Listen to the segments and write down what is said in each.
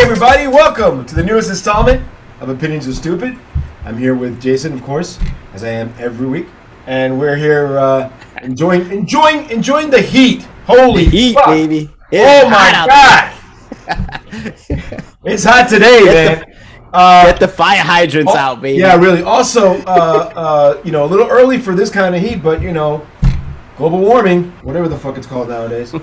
everybody, welcome to the newest installment of Opinions Are Stupid. I'm here with Jason, of course, as I am every week, and we're here enjoying the heat. Holy heat, fuck. baby! Oh my god! It's hot today, man. Get the fire hydrants out, baby. Yeah, really. Also, a little early for this kind of heat, but global warming, whatever the fuck it's called nowadays.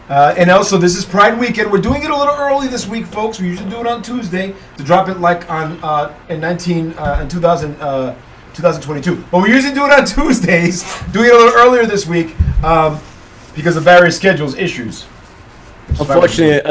And also, this is Pride Weekend. We're doing it a little early this week, folks. We usually do it on Tuesday to drop it like on in 2022. But we usually do it on Tuesdays. Doing it a little earlier this week because of various schedules issues. Unfortunately,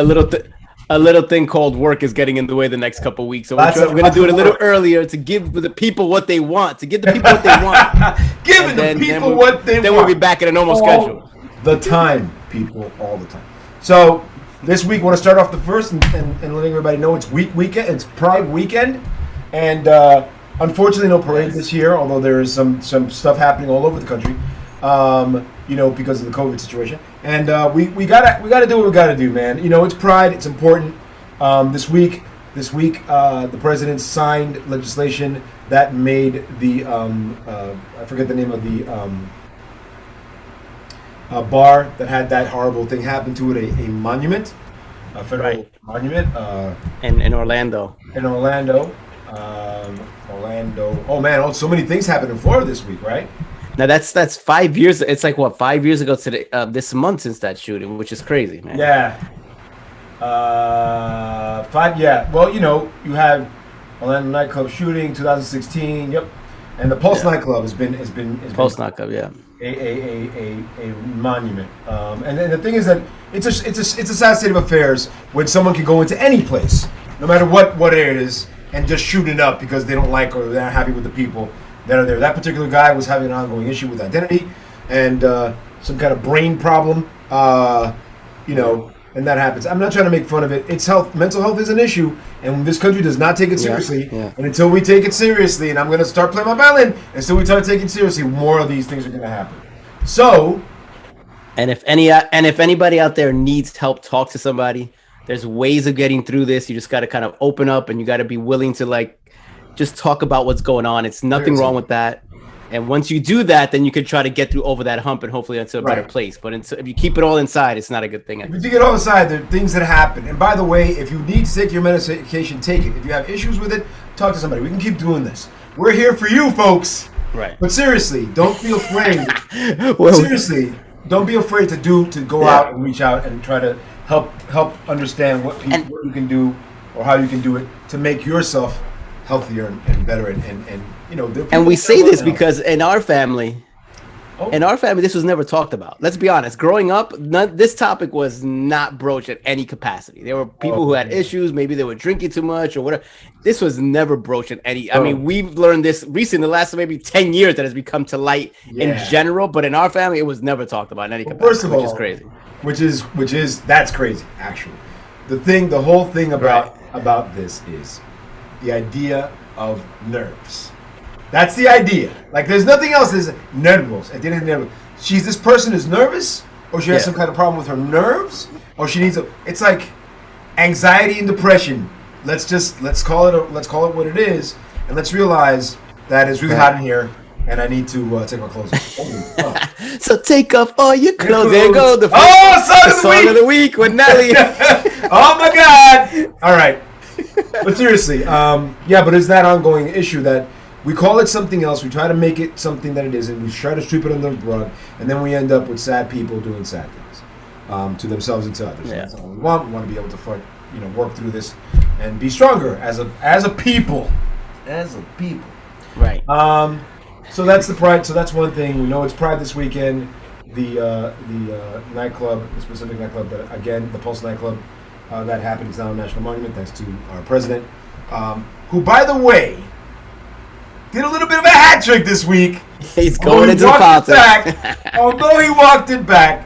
a little thing called work is getting in the way the next couple weeks. So we're going to do it a little earlier to give the people what they want. Give the people what they want. Then we'll be back at a normal schedule. The time, people, all the time. So this week, I want to start off the first and letting everybody know it's weekend. It's Pride Weekend, and unfortunately, no parade this year. Although there is some stuff happening all over the country, because of the COVID situation. And we gotta do what we gotta do, man. It's Pride. It's important. This week, the president signed legislation that made the I forget the name of the bar that had that horrible thing happen to it a monument, a federal monument. In Orlando. Orlando. Oh man! So many things happened in Florida this week, right? Now that's 5 years. It's like 5 years ago today, this month since that shooting, which is crazy, man. Yeah. 5. Yeah. Well, you have Orlando nightclub shooting, 2016. Yep. And the Pulse nightclub has been Pulse nightclub. Yeah. A monument. And the thing is that it's a sad state of affairs when someone can go into any place, no matter what it is, and just shoot it up because they don't like or they're not happy with the people that are there. That particular guy was having an ongoing issue with identity and some kind of brain problem, and that happens. I'm not trying to make fun of it. It's health. Mental health is an issue, and this country does not take it seriously. Yeah. And until we take it seriously, and I'm going to start playing my violin, until we start taking it seriously, more of these things are going to happen. So, and if anybody out there needs help, talk to somebody. There's ways of getting through this. You just got to kind of open up, and you got to be willing to just talk about what's going on. It's nothing wrong with that. And once you do that, then you can try to get through over that hump and hopefully into a better place. But if you keep it all inside, it's not a good thing. If you get it all inside, there are things that happen. And by the way, if you need to take your medication, take it. If you have issues with it, talk to somebody. We can keep doing this. We're here for you, folks. Right. But seriously, don't be afraid. Seriously, don't be afraid to go out and reach out and try to help understand what you can do or how you can do it to make yourself healthier and better and we say this because in our family this was never talked about. Let's be honest, growing up, this topic was not broached at any capacity. There were people who had issues, maybe they were drinking too much or whatever. This was never broached at any. I mean, we've learned this recently, the last maybe 10 years that has become to light in general, but in our family it was never talked about in any capacity. First of all, which is crazy. Which is that's crazy actually. The whole thing about this is the idea of nerves. That's the idea. Like, there's nothing else. There's nervos. At the end of the day, this person is nervous, or she has some kind of problem with her nerves, or she needs it's like anxiety and depression. Let's call it what it is, and let's realize that it's really hot in here, and I need to take my clothes off. So take off all your clothes. There you go. The song of the week with Nelly. Oh my God! All right. But seriously, but it's that ongoing issue that we call it something else. We try to make it something that it isn't. We try to sweep it under the rug, and then we end up with sad people doing sad things to themselves and to others. That's all we want. We want to be able to work through this and be stronger as a people. Right. So that's the Pride. So that's one thing. We know it's Pride this weekend. The nightclub, the specific nightclub that again, the Pulse nightclub. That happened. It's now a national monument thanks to our president, who, by the way, did a little bit of a hat trick this week. He's going into the politics. Although he walked it back,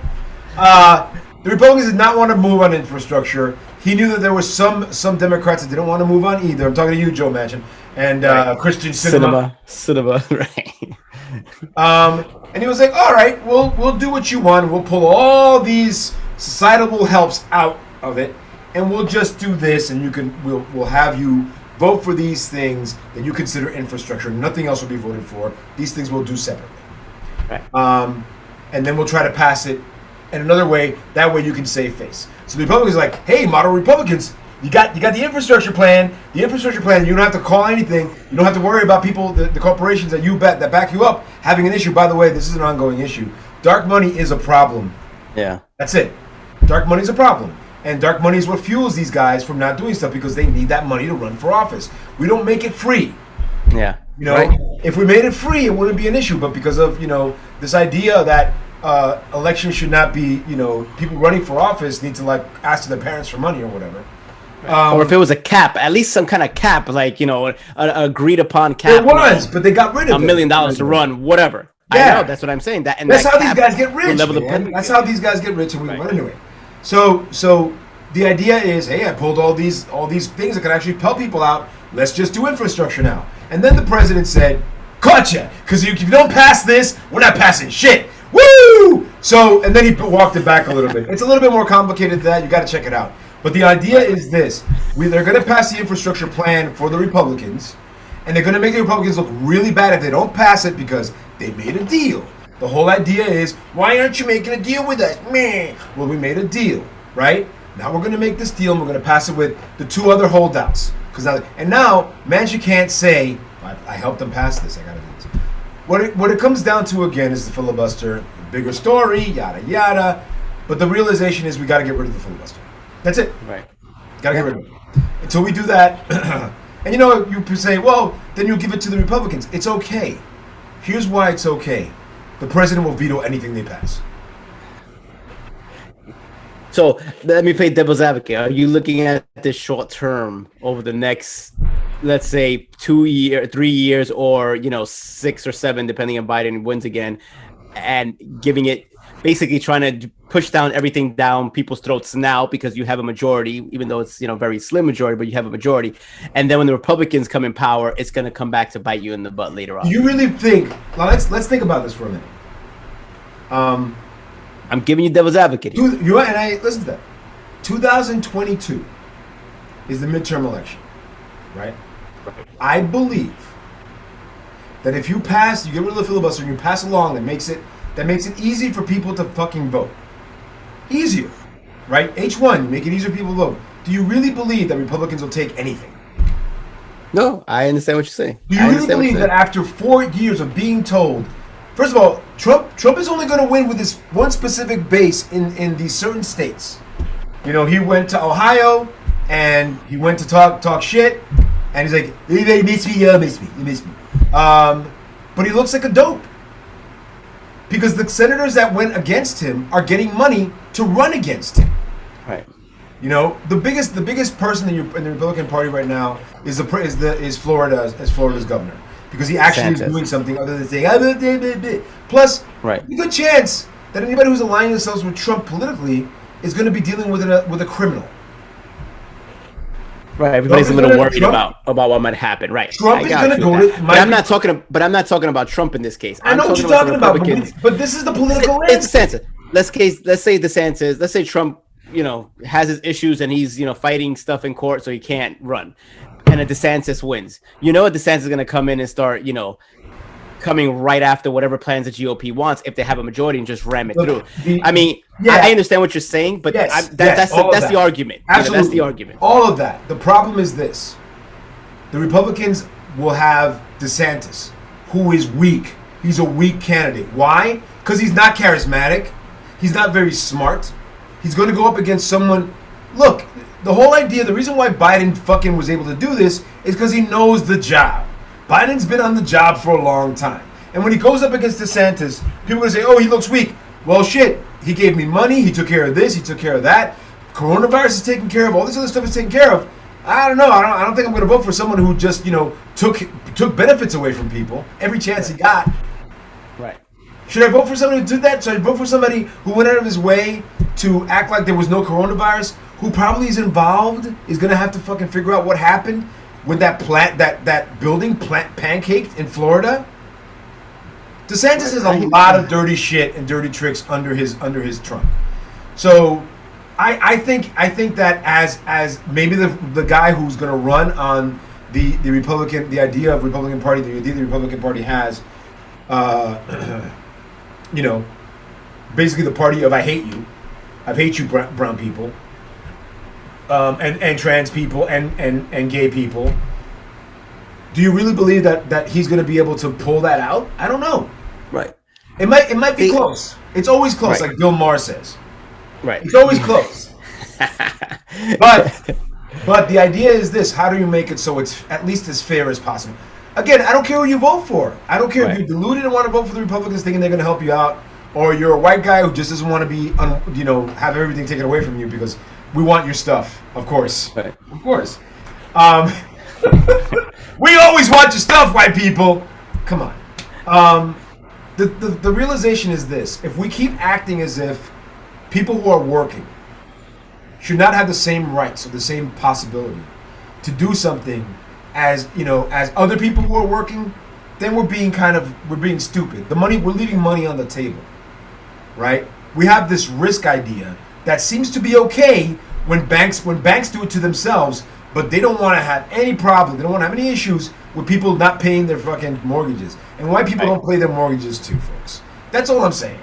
the Republicans did not want to move on infrastructure. He knew that there were some Democrats that didn't want to move on either. I'm talking to you, Joe Manchin, and Christian Cinema, right. And he was like, "All right, we'll do what you want. We'll pull all these societal helps out of it, and we'll just do this, and we'll have you vote for these things that you consider infrastructure. Nothing else will be voted for. These things we'll do separately. Right. And then we'll try to pass it in another way. That way you can save face. So the Republicans are like, hey, model Republicans, you got the infrastructure plan. The infrastructure plan, you don't have to call anything. You don't have to worry about people, the corporations that back you up having an issue. By the way, this is an ongoing issue. Dark money is a problem. Yeah. That's it. Dark money is a problem. And dark money is what fuels these guys from not doing stuff because they need that money to run for office. We don't make it free. Yeah. You know, right. If we made it free, it wouldn't be an issue. But because of, this idea that elections should not be, people running for office need to like ask their parents for money or whatever. Or if it was a cap, at least some kind of cap, like, an agreed upon cap. It was, but they got rid of $1 million to run, whatever. Yeah. I know, that's what I'm saying. That's how these guys get rich. That's how these guys get rich. And anyway. So the idea is, hey, I pulled all these things that can actually help people out. Let's just do infrastructure now. And then the president said, gotcha, because if you don't pass this, we're not passing shit. Woo! So, and then he walked it back a little bit. It's a little bit more complicated than that. You got to check it out. But the idea is this. They're going to pass the infrastructure plan for the Republicans, and they're going to make the Republicans look really bad if they don't pass it because they made a deal. The whole idea is, why aren't you making a deal with us? Meh. Well, we made a deal, right? Now we're going to make this deal, and we're going to pass it with the two other holdouts. Now, Manchin can't say, I helped them pass this. I got to do this. What it comes down to, again, is the filibuster. Bigger story, yada, yada. But the realization is we got to get rid of the filibuster. That's it. Right. Got to get rid of it. Until we do that, and you say, well, then you'll give it to the Republicans. It's okay. Here's why it's okay. The president will veto anything they pass. So let me play devil's advocate. Are you looking at this short term over the next, let's say, 2 years, 3 years, or 6 or 7, depending on Biden wins again, and giving it, basically trying to push down everything down people's throats now because you have a majority, even though it's very slim majority, but you have a majority, and then when the Republicans come in power, it's going to come back to bite you in the butt later on. You really think? Well, let's think about this for a minute. I'm giving you devil's advocate here. Listen to that. 2022 is the midterm election, right? I believe that if you get rid of the filibuster and you pass a law that makes it easy for people to fucking vote. Easier, right? H1, you make it easier for people to vote. Do you really believe that Republicans will take anything? No, I understand what you're saying. Do you really believe that after 4 years of being told, first of all, Trump is only going to win with this one specific base in these certain states. He went to Ohio and he went to talk shit, and he's like, you miss me. But he looks like a dope. Because the senators that went against him are getting money to run against him. Right. The biggest person in the Republican Party right now is Florida's governor, because he actually is doing something other than saying Plus, right. There's a good chance that anybody who's aligning themselves with Trump politically is going to be dealing with a criminal. Right, everybody's a little worried about what might happen. Right, Trump is going to go to. But I'm not talking about Trump in this case. I know what you're talking about, but this is the political landscape. Let's say DeSantis. Let's say Trump, has his issues and he's fighting stuff in court, so he can't run, and a DeSantis wins. DeSantis is going to come in and start, coming right after whatever plans the GOP wants if they have a majority and just ram it through. I understand what you're saying, but that's the argument. Absolutely. That's the argument. All of that. The problem is this. The Republicans will have DeSantis, who is weak. He's a weak candidate. Why? Because he's not charismatic. He's not very smart. He's going to go up against someone. Look, the whole idea, the reason why Biden fucking was able to do this is because he knows the job. Biden's been on the job for a long time. And when he goes up against DeSantis, people are going to say, oh, he looks weak. Well, shit. He gave me money. He took care of this. He took care of that. Coronavirus is taken care of. All this other stuff is taken care of. I don't know. I don't think I'm going to vote for someone who just, took benefits away from people every chance he got. Right. Should I vote for somebody who did that? Should I vote for somebody who went out of his way to act like there was no coronavirus, who probably is involved, is going to have to fucking figure out what happened when that building pancaked in Florida? DeSantis has a lot of dirty shit and dirty tricks under his trunk. So I think that as maybe the guy who's going to run on the Republican, the idea of Republican Party, the idea the Republican Party has, you know, basically the party of I hate you brown people, and trans people and gay people. Do you really believe that he's going to be able to pull that out? I don't know. Right. It might be close. It's always close, like Bill Maher says. Right. It's always close. But the idea is this: how do you make it so it's at least as fair as possible? Again, I don't care who you vote for. I don't care if you're deluded and want to vote for the Republicans thinking they're going to help you out, or you're a white guy who just doesn't want to be, have everything taken away from you because we want your stuff. Of course. Right. Of course. We always want your stuff, white people. Come on. The realization is this: if we keep acting as if people who are working should not have the same rights or the same possibility to do something as other people who are working, then we're being stupid. We're leaving money on the table, right? We have this risk idea that seems to be okay when banks do it to themselves, but they don't want to have any problem. They don't want to have any issues with people not paying their fucking mortgages. And white people don't pay their mortgages too, folks. That's all I'm saying.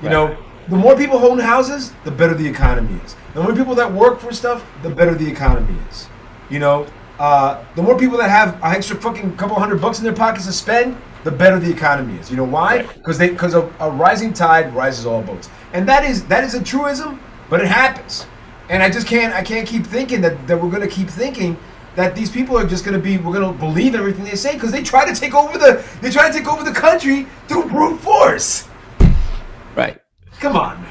You know, the more people own houses, the better the economy is. The more people that work for stuff, the better the economy is. You know, the more people that have an extra fucking couple $100 in their pockets to spend, the better the economy is. You know why? Because a rising tide rises all boats, and that is a truism, but it happens. And I can't keep thinking that we're going to keep thinking that these people are just going to we're going to believe everything they say, because they try to take over the country through brute force. Right. Come on,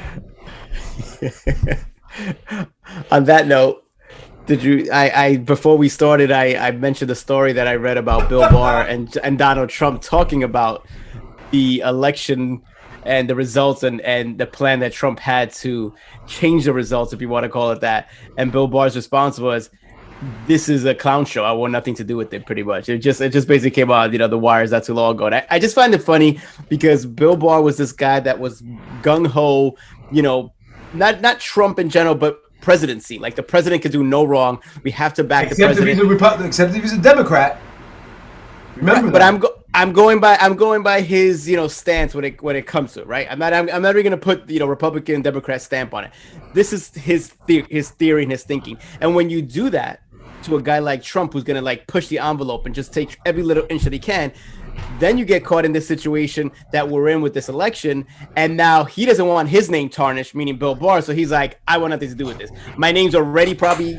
man. On that note, did you? I before we started, I mentioned the story that I read about Bill Barr and Donald Trump talking about the election and the results and the plan that Trump had to change the results, if you want to call it that. And Bill Barr's response was, "This is a clown show. I want nothing to do with it." Pretty much, it just basically came out, the wires not too long ago. And I just find it funny because Bill Barr was this guy that was gung ho, not Trump in general, but presidency. Like, the president could do no wrong. We have to back the president. Except if he's a Democrat. Remember that. But I'm going by his stance when it comes to it, right? I'm not even gonna put Republican Democrat stamp on it. This is his theory and his thinking. And when you do that to a guy like Trump, who's gonna push the envelope and just take every little inch that he can, then you get caught in this situation that we're in with this election, and now he doesn't want his name tarnished, meaning Bill Barr. So he's like, I want nothing to do with this. My name's already probably,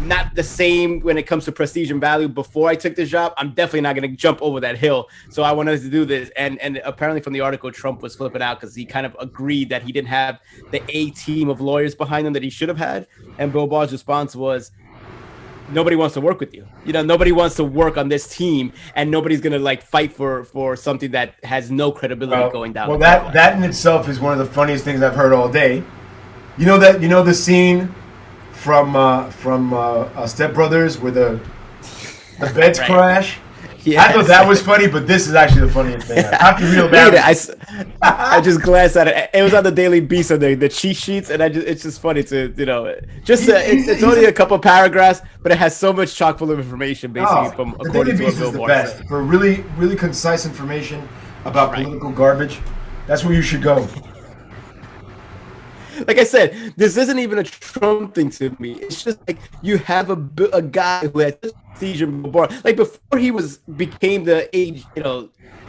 not the same when it comes to prestige and value before I took this job. I'm definitely not going to jump over that hill. So I wanted to do this. And apparently from the article, Trump was flipping out because he kind of agreed that he didn't have the A team of lawyers behind him that he should have had. And Bill Barr's response was, nobody wants to work with you. Nobody wants to work on this team, and nobody's going to fight for something that has no credibility going down. Well, that in itself is one of the funniest things I've heard all day. The scene from Step Brothers where the beds crash. Yes. I thought that was funny, but this is actually the funniest thing. I have to reel back. I just glanced at it. It was on the Daily Beast on the cheat sheets, and it's just funny to it's only a couple paragraphs, but it has so much chock full of information basically from according to what Bill Barr said. For really really concise information about political garbage. That's where you should go. Like I said, this isn't even a Trump thing to me. It's just you have a guy who had prestige and Bill Barr. Before he became the age,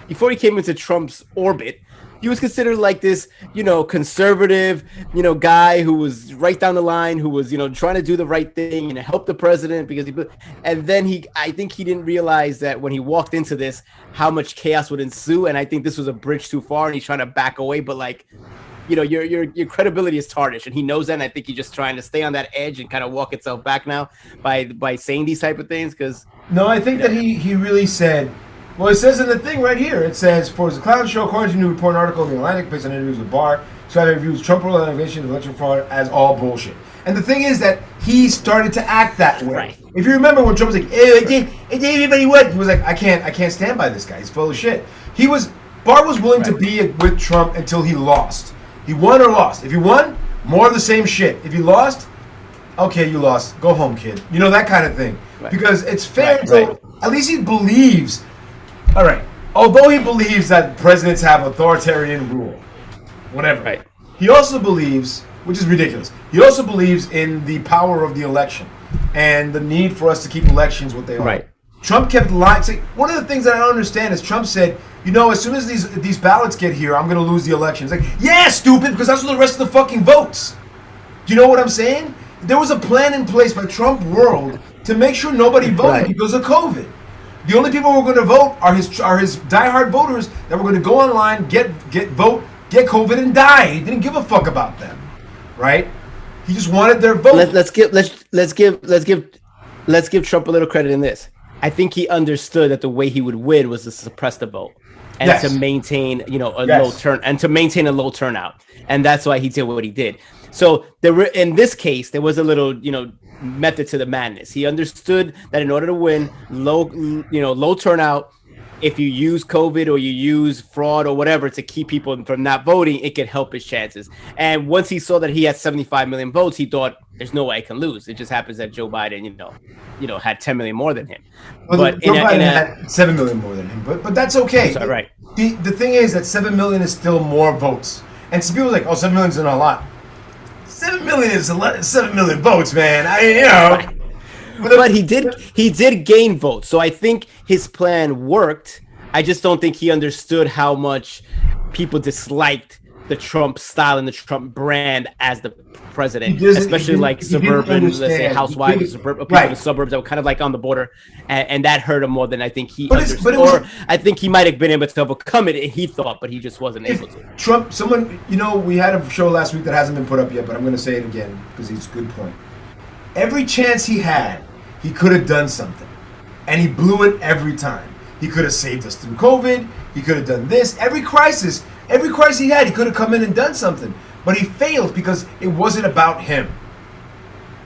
before he came into Trump's orbit, he was considered this, conservative, guy who was right down the line, who was, trying to do the right thing and help the president and then I think he didn't realize that when he walked into this, how much chaos would ensue. And I think this was a bridge too far and he's trying to back away. But your credibility is tarnished, and he knows that. And I think he's just trying to stay on that edge and kind of walk itself back now by saying these type of things. Because I think that he really said. Well, it says in the thing right here. It says, "For the clown show, according to a new report article in the Atlantic, based on interviews with Barr, so that reviews Trump role innovation of election fraud as all bullshit." And the thing is that he started to act that way. Right. If you remember when Trump was like, "I did everybody what?" He was like, "I can't stand by this guy. He's full of shit." Barr was willing to be with Trump until he lost. He won or lost. If he won, More of the same shit. If you lost, okay, you lost. Go home, kid. You know, that kind of thing. Right. Because it's fair. Right, so at least he believes. All right. Although he believes that presidents have authoritarian rule, whatever. Right. He also believes, which is ridiculous, he also believes in the power of the election and the need for us to keep elections what they are. Right. Trump kept lying. See, one of the things that I don't understand is Trump said, you know, as soon as these ballots get here, I'm going to lose the election. It's like, yeah, stupid, because that's what the rest of the fucking votes. Do you know what I'm saying? There was a plan in place by Trump World to make sure nobody voted because of COVID. The only people who are going to vote are his diehard voters that were going to go online, vote, get COVID, and die. He didn't give a fuck about them, right? He just wanted their vote. Let's give Trump a little credit in this. I think he understood that the way he would win was to suppress the vote and to maintain, a low turnout, and that's why he did what he did. So in this case, there was a little, method to the madness. He understood that in order to win, low turnout, if you use COVID or you use fraud or whatever to keep people from not voting, it could help his chances. And once he saw that he had 75 million votes, he thought there's no way I can lose. It just happens that Joe Biden, had 10 million more than him. Well, but Joe Biden had 7 million more than him, but that's okay. Sorry, right. The thing is that 7 million is still more votes. And some people are like, 7 million is not a lot. 7 million is 7 million votes, man. Right. But he did gain votes, so I think his plan worked. I just don't think he understood how much people disliked the Trump style and the Trump brand as the president, especially like suburban, let's say housewives, people in the suburbs that were kind of like on the border, and that hurt him more than I think he understood. Or I think he might have been able to overcome it, he thought, but he just wasn't able to. Trump, we had a show last week that hasn't been put up yet, but I'm going to say it again because it's a good point. Every chance he had, he could have done something, and he blew it every time. He could have saved us through COVID. He could have done this. Every crisis he had, he could have come in and done something. But he failed because it wasn't about him.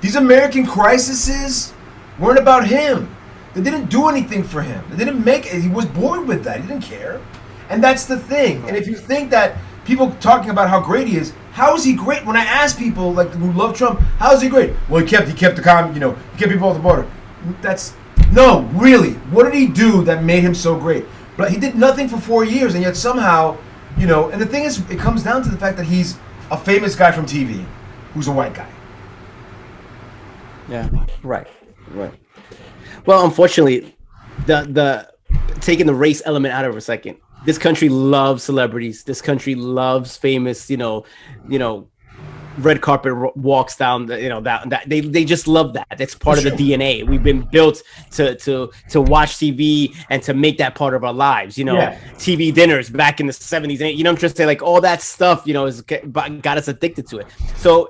These American crises weren't about him. They didn't do anything for him. They didn't make it. He was bored with that. He didn't care. And that's the thing. And if you think that people talking about how great he is, how is he great? When I ask people who love Trump, how is he great? Well, he kept the calm, he kept people off the border. No, really. What did he do that made him so great? But he did nothing for 4 years, and yet somehow, and the thing is, it comes down to the fact that he's a famous guy from TV who's a white guy. Yeah, right. Well, unfortunately, the taking the race element out of it a second, this country loves celebrities. This country loves famous, red carpet walks down, that they just love that. That's part of the DNA. We've been built to watch TV and to make that part of our lives. TV dinners back in the 70s, and I'm just saying, like, all that stuff, is got us addicted to it. So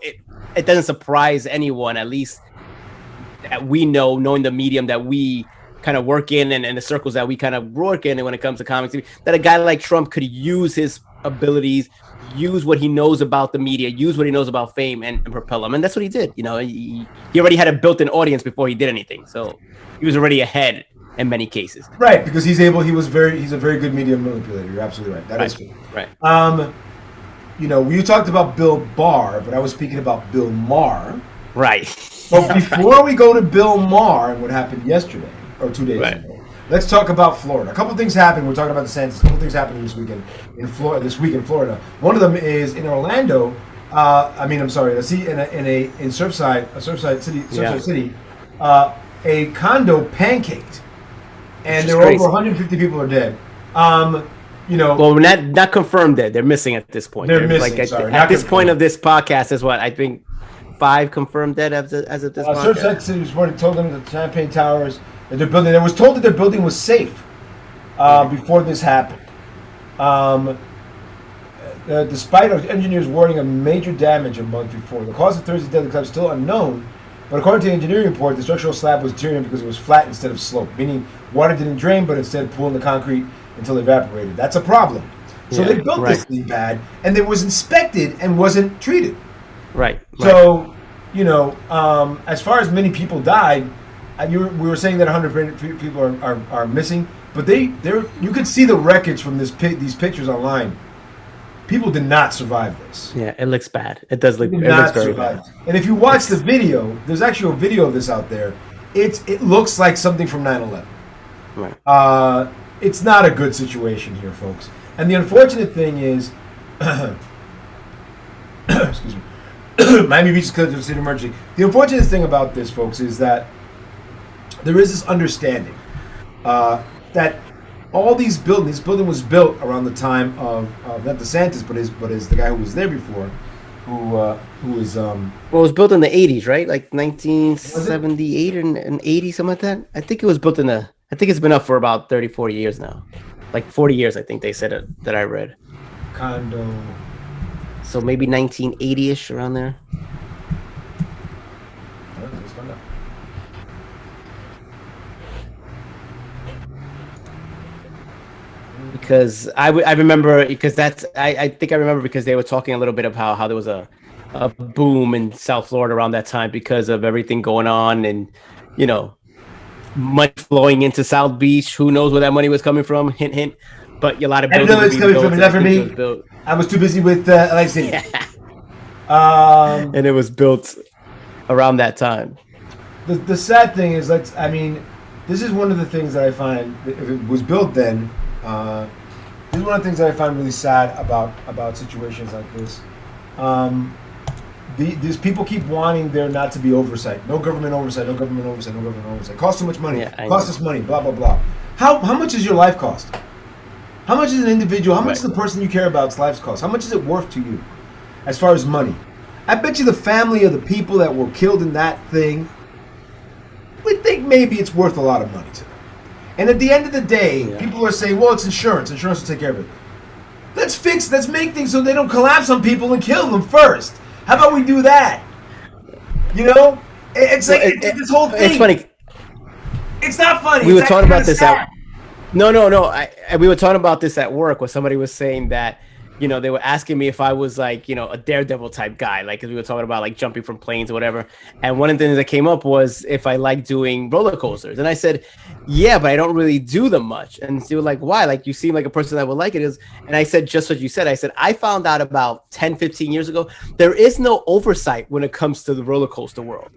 it doesn't surprise anyone, at least that we know, knowing the medium that we kind of work in and the circles that we kind of work in, and when it comes to comics, that a guy like Trump could use his abilities, use what he knows about the media, use what he knows about fame, and propel him. And that's what he did. He already had a built-in audience before he did anything, so he was already ahead in many cases. Right, because he's a very good media manipulator. You're absolutely right. That is true. Right. You talked about Bill Barr, but I was speaking about Bill Maher. Right. But before we go to Bill Maher and what happened yesterday or 2 days ago, let's talk about Florida. A couple things happened. We're talking about the census. A couple things happened this weekend in Florida. One of them is in Orlando. In Surfside City, a condo pancaked, and there were over 150 people are dead. Well, not confirmed dead. They're missing at this point. They're missing. At this point of this podcast is what I think 5 confirmed dead as of this podcast. Surfside City this morning told them that the Champagne Towers that they're building. They was told that their building was safe before this happened. Despite engineers warning of major damage a month before, the cause of Thursday's deadly collapse is still unknown. But according to the engineering report, the structural slab was deteriorating because it was flat instead of sloped, meaning water didn't drain, but instead pooled in the concrete until it evaporated. That's a problem. So they built this thing bad, and it was inspected and wasn't treated. Right. So, as far as many people died, we were saying that 100 people are missing, but you could see the wreckage from these pictures online. People did not survive this. Yeah, it looks bad. It does look. They It did looks not very survive. bad. And if you watch the video, there's actually a video of this out there. It looks like something from 9/11. Right. It's not a good situation here, folks. And the unfortunate thing is, excuse me, Miami Beach is considered a state of emergency. The unfortunate thing about this, folks, is that there is this understanding that all these buildings. This building was built around the time of not DeSantis, but the guy who was there before, who was Well, it was built in the 80s, right? Like 1978 and 80, something like that. I think it was built in the. I think it's been up for about 30, 40 years now. Like 40 years, I think they said it, that I read. condo. So maybe 1980-ish, around there. Let's find out. Because I remember, because that's I think I remember because they were talking a little bit of how there was a boom in South Florida around that time because of everything going on, and money flowing into South Beach. Who knows where that money was coming from? Hint, hint. But a lot of I don't buildings know where it's coming from. It's not for me. I was too busy with LA City. And it was built around that time. The sad thing is, this is one of the things that I find, if it was built then, this is one of the things that I find really sad about situations like this. These people keep wanting there not to be oversight. No government oversight, no government oversight, no government oversight. Costs too much money. Costs us money, blah, blah, blah. How much is your life cost? How much is an individual, how much is the person you care about's life cost? How much is it worth to you as far as money? I bet you the family of the people that were killed in that thing would think maybe it's worth a lot of money to them. And at the end of the day, people are saying, well, it's insurance. Insurance will take care of it. Let's make things so they don't collapse on people and kill them first. How about we do that? It's like this whole thing. It's funny. It's not funny. We were talking about this out. No. We were talking about this at work where somebody was saying that, they were asking me if I was like, a daredevil type guy, like, cause we were talking about like jumping from planes or whatever. And one of the things that came up was if I like doing roller coasters. And I said, yeah, but I don't really do them much. And they were like, why? Like, you seem like a person that would like it. And I said, just what you said. I said, I found out about 10, 15 years ago, there is no oversight when it comes to the roller coaster world.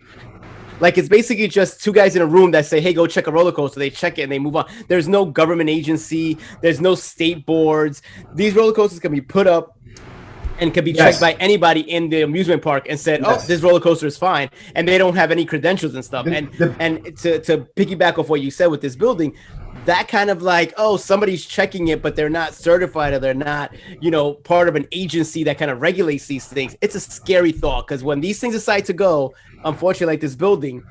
Like, it's basically just two guys in a room that say, hey, go check a roller coaster. They check it and they move on. There's no government agency. There's no state boards. These roller coasters can be put up and can be checked by anybody in the amusement park and said, oh, this roller coaster is fine. And they don't have any credentials and stuff. And to piggyback off what you said with this building, that kind of like, oh, somebody's checking it, but they're not certified or they're not, part of an agency that kind of regulates these things. It's a scary thought because when these things decide to go, unfortunately, like this building,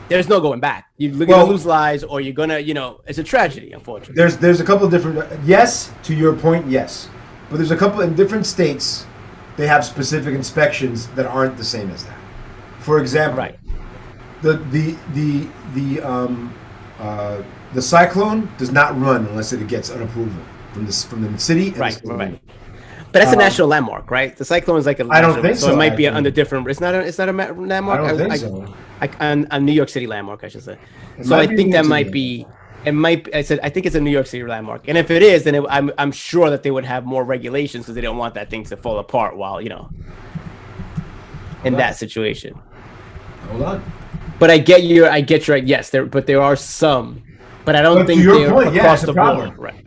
there's no going back. You're going to lose lives or you're going to, it's a tragedy, unfortunately. There's a couple of different, yes, to your point, yes. But there's a couple in different states, they have specific inspections that aren't the same as that. For example, the cyclone does not run unless it gets an approval from the city. And right. But that's a national landmark, right? The cyclone is like a. I don't think so. So it might be under different. It's not a landmark. I don't think so. A New York City landmark, I should say. So I think that might be. It might. I think it's a New York City landmark, and if it is, then I'm sure that they would have more regulations because they don't want that thing to fall apart while in that situation. Hold on. But I get your. Yes, there are some, but I don't think they're across the board, right?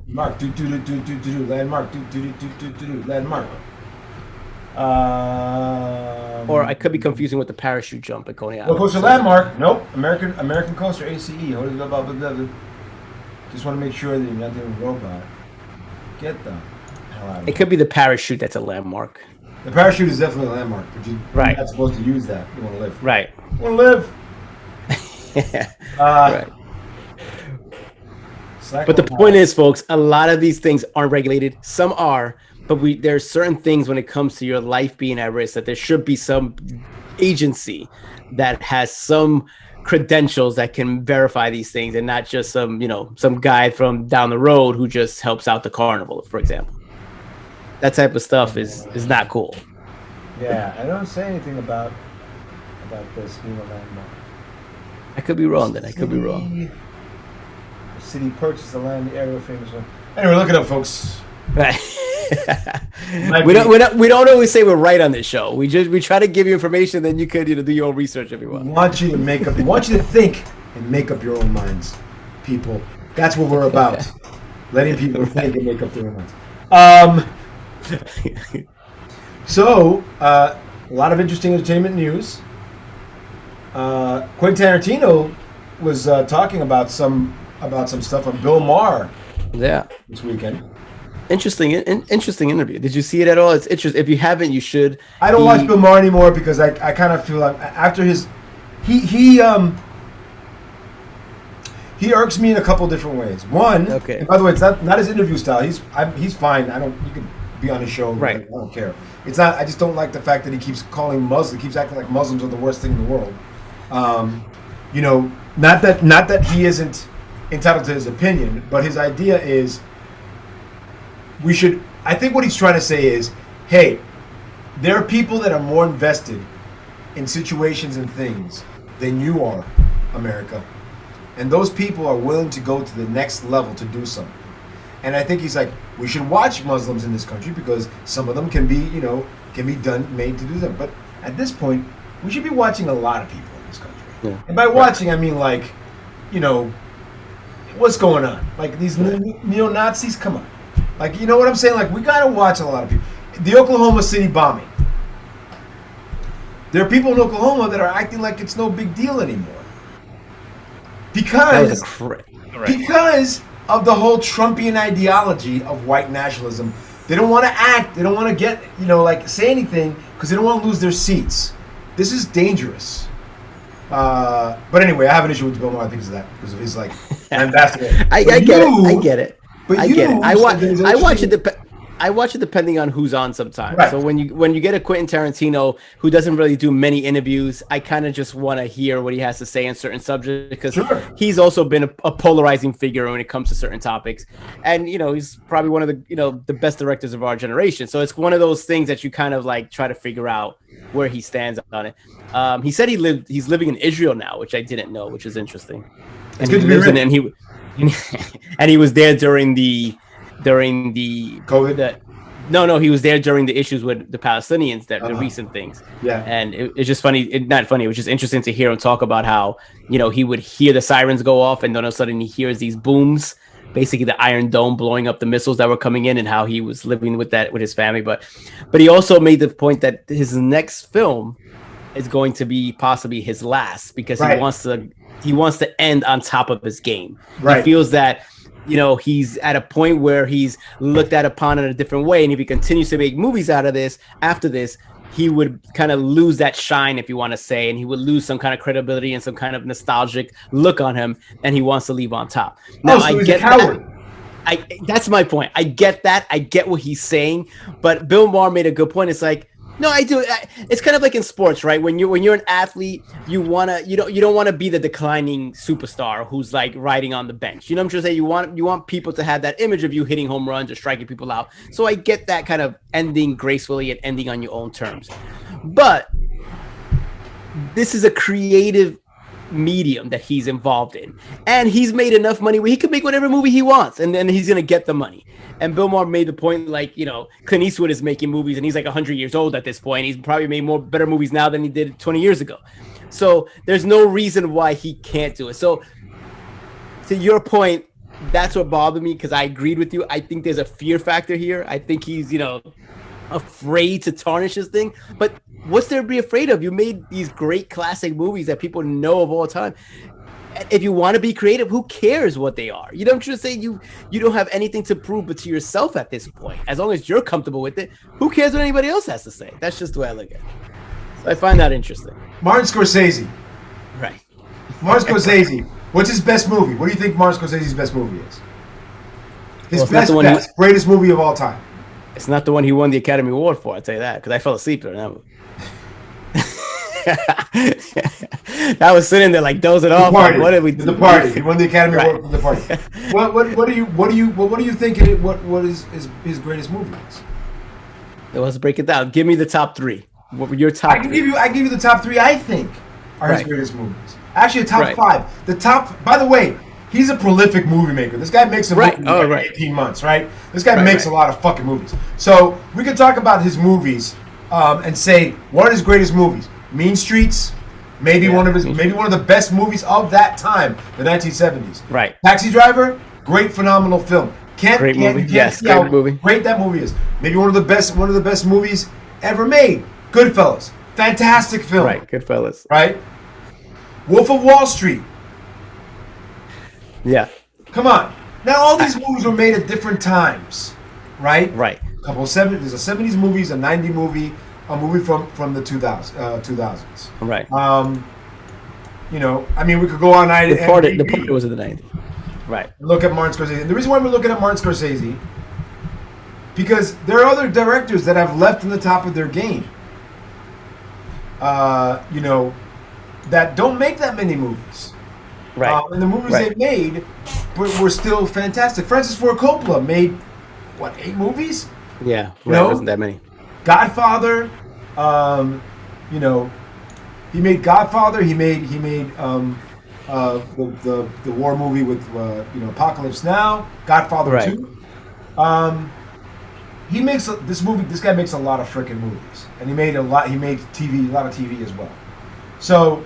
Mark, landmark, landmark. Or I could be confusing with the parachute jump at Coney Island. Well, coaster landmark. Nope. American Coaster, ACE. Just want to make sure that you're not doing a robot. Get the hell out of here. It could be the parachute that's a landmark. The parachute is definitely a landmark, but you're not supposed to use that. You want to live. Right. You want to live. Right. But the point is, folks, a lot of these things aren't regulated. Some are, but there's certain things when it comes to your life being at risk that there should be some agency that has some credentials that can verify these things and not just some guy from down the road who just helps out the carnival, for example. That type of stuff is not cool. Yeah, I don't say anything about this being a landmark. I could be wrong then. I could be wrong. city purchased the land in the area famous. Anyway, look it up, folks. Right. we don't always say we're right on this show. We try to give you information, then you could do your own research if you want. We want you to think and make up your own minds, people. That's what we're about. Letting people think and make up their own minds. So, a lot of interesting entertainment news. Quentin Tarantino was talking about some stuff on Bill Maher. Yeah. This weekend. Interesting interview. Did you see it at all? It's interesting. If you haven't, you should. I don't watch Bill Maher anymore because I kind of feel like after his he irks me in a couple different ways. One, okay. And by the way, it's not his interview style. He's fine. You can be on his show. Right. I don't care. It's not. I just don't like the fact that he keeps calling Muslims. He keeps acting like Muslims are the worst thing in the world. Not that he isn't entitled to his opinion, but his idea is we should. I think what he's trying to say is, hey, there are people that are more invested in situations and things than you are, America, and those people are willing to go to the next level to do something. And I think he's like, we should watch Muslims in this country because some of them can be made to do that. But at this point, we should be watching a lot of people in this country. Yeah. And by watching, I mean like, what's going on? Like these neo-Nazis, come on. Like, you know what I'm saying? Like, we gotta watch a lot of people. The Oklahoma City bombing. There are people in Oklahoma that are acting like it's no big deal anymore. Because of the whole Trumpian ideology of white nationalism. They don't want to act. They don't want to get, say anything because they don't want to lose their seats. This is dangerous. But anyway, I have an issue with Bill Maher. I think it's that because of his ambassador. I get it. I watch it depending on who's on sometimes. Right. So when you get a Quentin Tarantino who doesn't really do many interviews, I kind of just want to hear what he has to say on certain subjects because he's also been a polarizing figure when it comes to certain topics, and he's probably one of the best directors of our generation. So it's one of those things that you kind of try to figure out where he stands on it. He said he's living in Israel now, which I didn't know, which is interesting. It's good to be real. And he was there during the COVID. No, he was there during the issues with the Palestinians, the recent things. Yeah, and it's just funny. Not funny. It was just interesting to hear him talk about how he would hear the sirens go off, and then all of a sudden he hears these booms, basically the Iron Dome blowing up the missiles that were coming in, and how he was living with that with his family. But he also made the point that his next film is going to be possibly his last because he wants to end on top of his game. Right. He feels that he's at a point where he's looked at upon in a different way, and if he continues to make movies out of this after this, he would kind of lose that shine, if you want to say, and he would lose some kind of credibility and some kind of nostalgic look on him, and he wants to leave on top. Now, so he's a coward. That's my point. I get that. I get what he's saying, but Bill Maher made a good point. It's like, no, I do. It's kind of like in sports, right? When you're an athlete, you don't want to be the declining superstar who's riding on the bench. You know what I'm trying to say? You want people to have that image of you hitting home runs or striking people out. So I get that kind of ending gracefully and ending on your own terms. But this is a creative medium that he's involved in, and he's made enough money where he can make whatever movie he wants, and then he's gonna get the money. And Bill Maher made the point, Clint Eastwood is making movies, and he's 100 years old at this point. He's probably made better movies now than he did 20 years ago. So there's no reason why he can't do it. So to your point, that's what bothered me because I agreed with you. I think there's a fear factor here. I think he's afraid to tarnish his thing. But what's there to be afraid of? You made these great classic movies that people know of all time. If you want to be creative, who cares what they are? You don't just say you don't have anything to prove but to yourself at this point. As long as you're comfortable with it, who cares what anybody else has to say? That's just the way I look at it. So I find that interesting. Martin Scorsese. Right. Martin Scorsese. What's his best movie? What do you think Martin Scorsese's best movie is? His greatest movie of all time. It's not the one he won the Academy Award for, I'll tell you that, because I fell asleep during that movie. I was sitting there dozing off. What did we do? The Party. He won the Academy Award for The Party. What do you think? What is his greatest movie is? Let's break it down. Give me the top three. What were your top? I can give you the top three. I think are his greatest movies. Actually, the top five. The top. By the way, he's a prolific movie maker. This guy makes a movie in right. 18 months, right? This guy Right, makes right. a lot of fucking movies. So we could talk about his movies and say what are his greatest movies? Mean Streets, maybe Yeah. one of the best movies of that time, the 1970s. Right. Taxi Driver, great, phenomenal film. Great movie. Yes, see great how movie. great that movie is. Maybe one of the best movies ever made. Goodfellas, fantastic film. Right. Goodfellas. Right? Wolf of Wall Street. Yeah. Come on. Now all these movies were made at different times, right? Right. A couple of 70s. There's a 70s movies, a 90s movie, a movie from the 2000s. Right. You know, I mean, we could go on night. The part was in the 90s. Right. Look at Martin Scorsese. And the reason why we're looking at Martin Scorsese, because there are other directors that have left in the top of their game. You know, that don't make that many movies. Right. And the movies Right. they made were still fantastic. Francis Ford Coppola made, what, 8 movies? Yeah. Right. No? Wasn't that many. Godfather, you know, he made Godfather. He made the war movie with you know, Apocalypse Now, Godfather Right. 2. He makes this guy makes a lot of freaking movies, and he made a lot of TV as well. So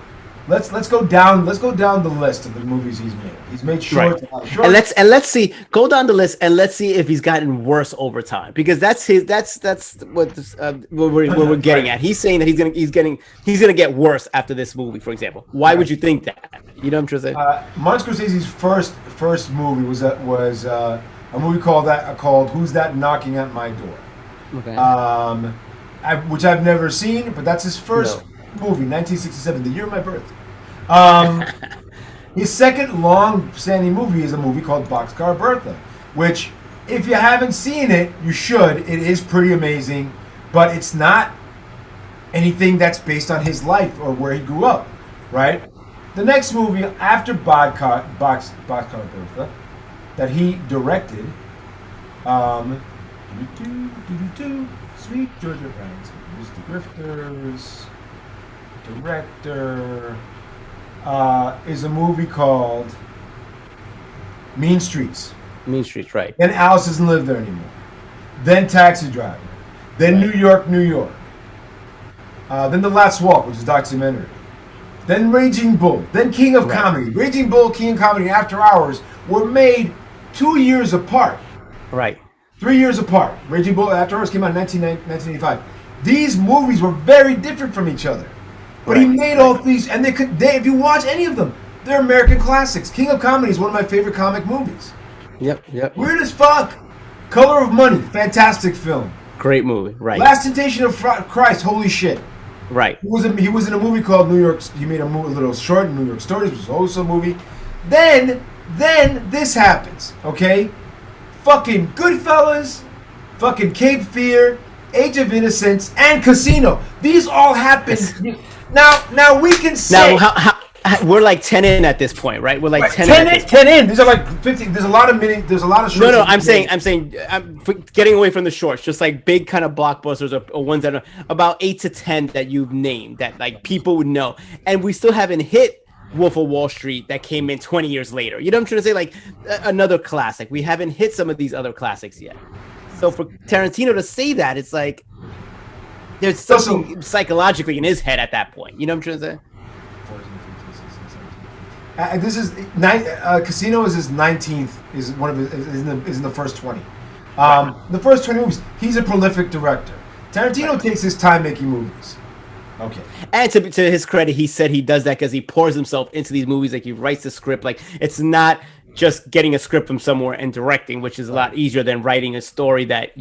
let's go down the list of the movies he's made. He's made shorts, Right. a lot of shorts. And let's see. Go down the list and let's see if he's gotten worse over time, because that's what we're getting at. He's saying that he's gonna get worse after this movie, for example. Why would you think that? You know what I'm trying to say? Martin Scorsese's first movie was a movie called Who's That Knocking at My Door? Okay. Which I've never seen, but that's his first movie, 1967, the year of my birth. His second long-standing movie is a movie called Boxcar Bertha, which, if you haven't seen it, you should. It is pretty amazing, but it's not anything that's based on his life or where he grew up, right? The next movie after Boxcar Bertha that he directed, Sweet Georgia Brown, who's the Grifters, director, is a movie called Mean Streets. Mean Streets, right? Then Alice doesn't live there anymore. Then Taxi Driver. Then New York, New York. Then The Last Walk, which is a documentary. Then Raging Bull. Then King of Comedy. Raging Bull, King of Comedy, and After Hours were made 2 years apart. Right. 3 years apart. Raging Bull, After Hours came out in 1985. These movies were very different from each other. But he made all these, and if you watch any of them, they're American classics. King of Comedy is one of my favorite comic movies. Yep. Weird as fuck. Color of Money, fantastic film. Great movie. Right. Last Temptation of Christ, holy shit. Right. He was in a movie called New York. He made a little short, New York Stories, which was also a movie. Then this happens, okay? Fucking Goodfellas, fucking Cape Fear, Age of Innocence, and Casino. These all happened. Now we can say. Now, how we're like 10 in at this point, right? We're like 10 in. 10 in. These are like 15. There's a lot of shorts. No, I'm saying, I'm getting away from the shorts, just like big kind of blockbusters or ones that are about 8 to 10 that you've named that like people would know. And we still haven't hit Wolf of Wall Street that came in 20 years later. You know what I'm trying to say? Like another classic. We haven't hit some of these other classics yet. So for Tarantino to say that, it's like there's something psychologically in his head at that point. You know what I'm trying to say? 14, 15, 16, 17. This is Casino is his 19th. Is one of his is in the first 20. The first 20 movies. He's a prolific director. Tarantino takes his time making movies. Okay. And to his credit, he said he does that because he pours himself into these movies. Like he writes the script. Like it's not just getting a script from somewhere and directing, which is a lot easier than writing a story that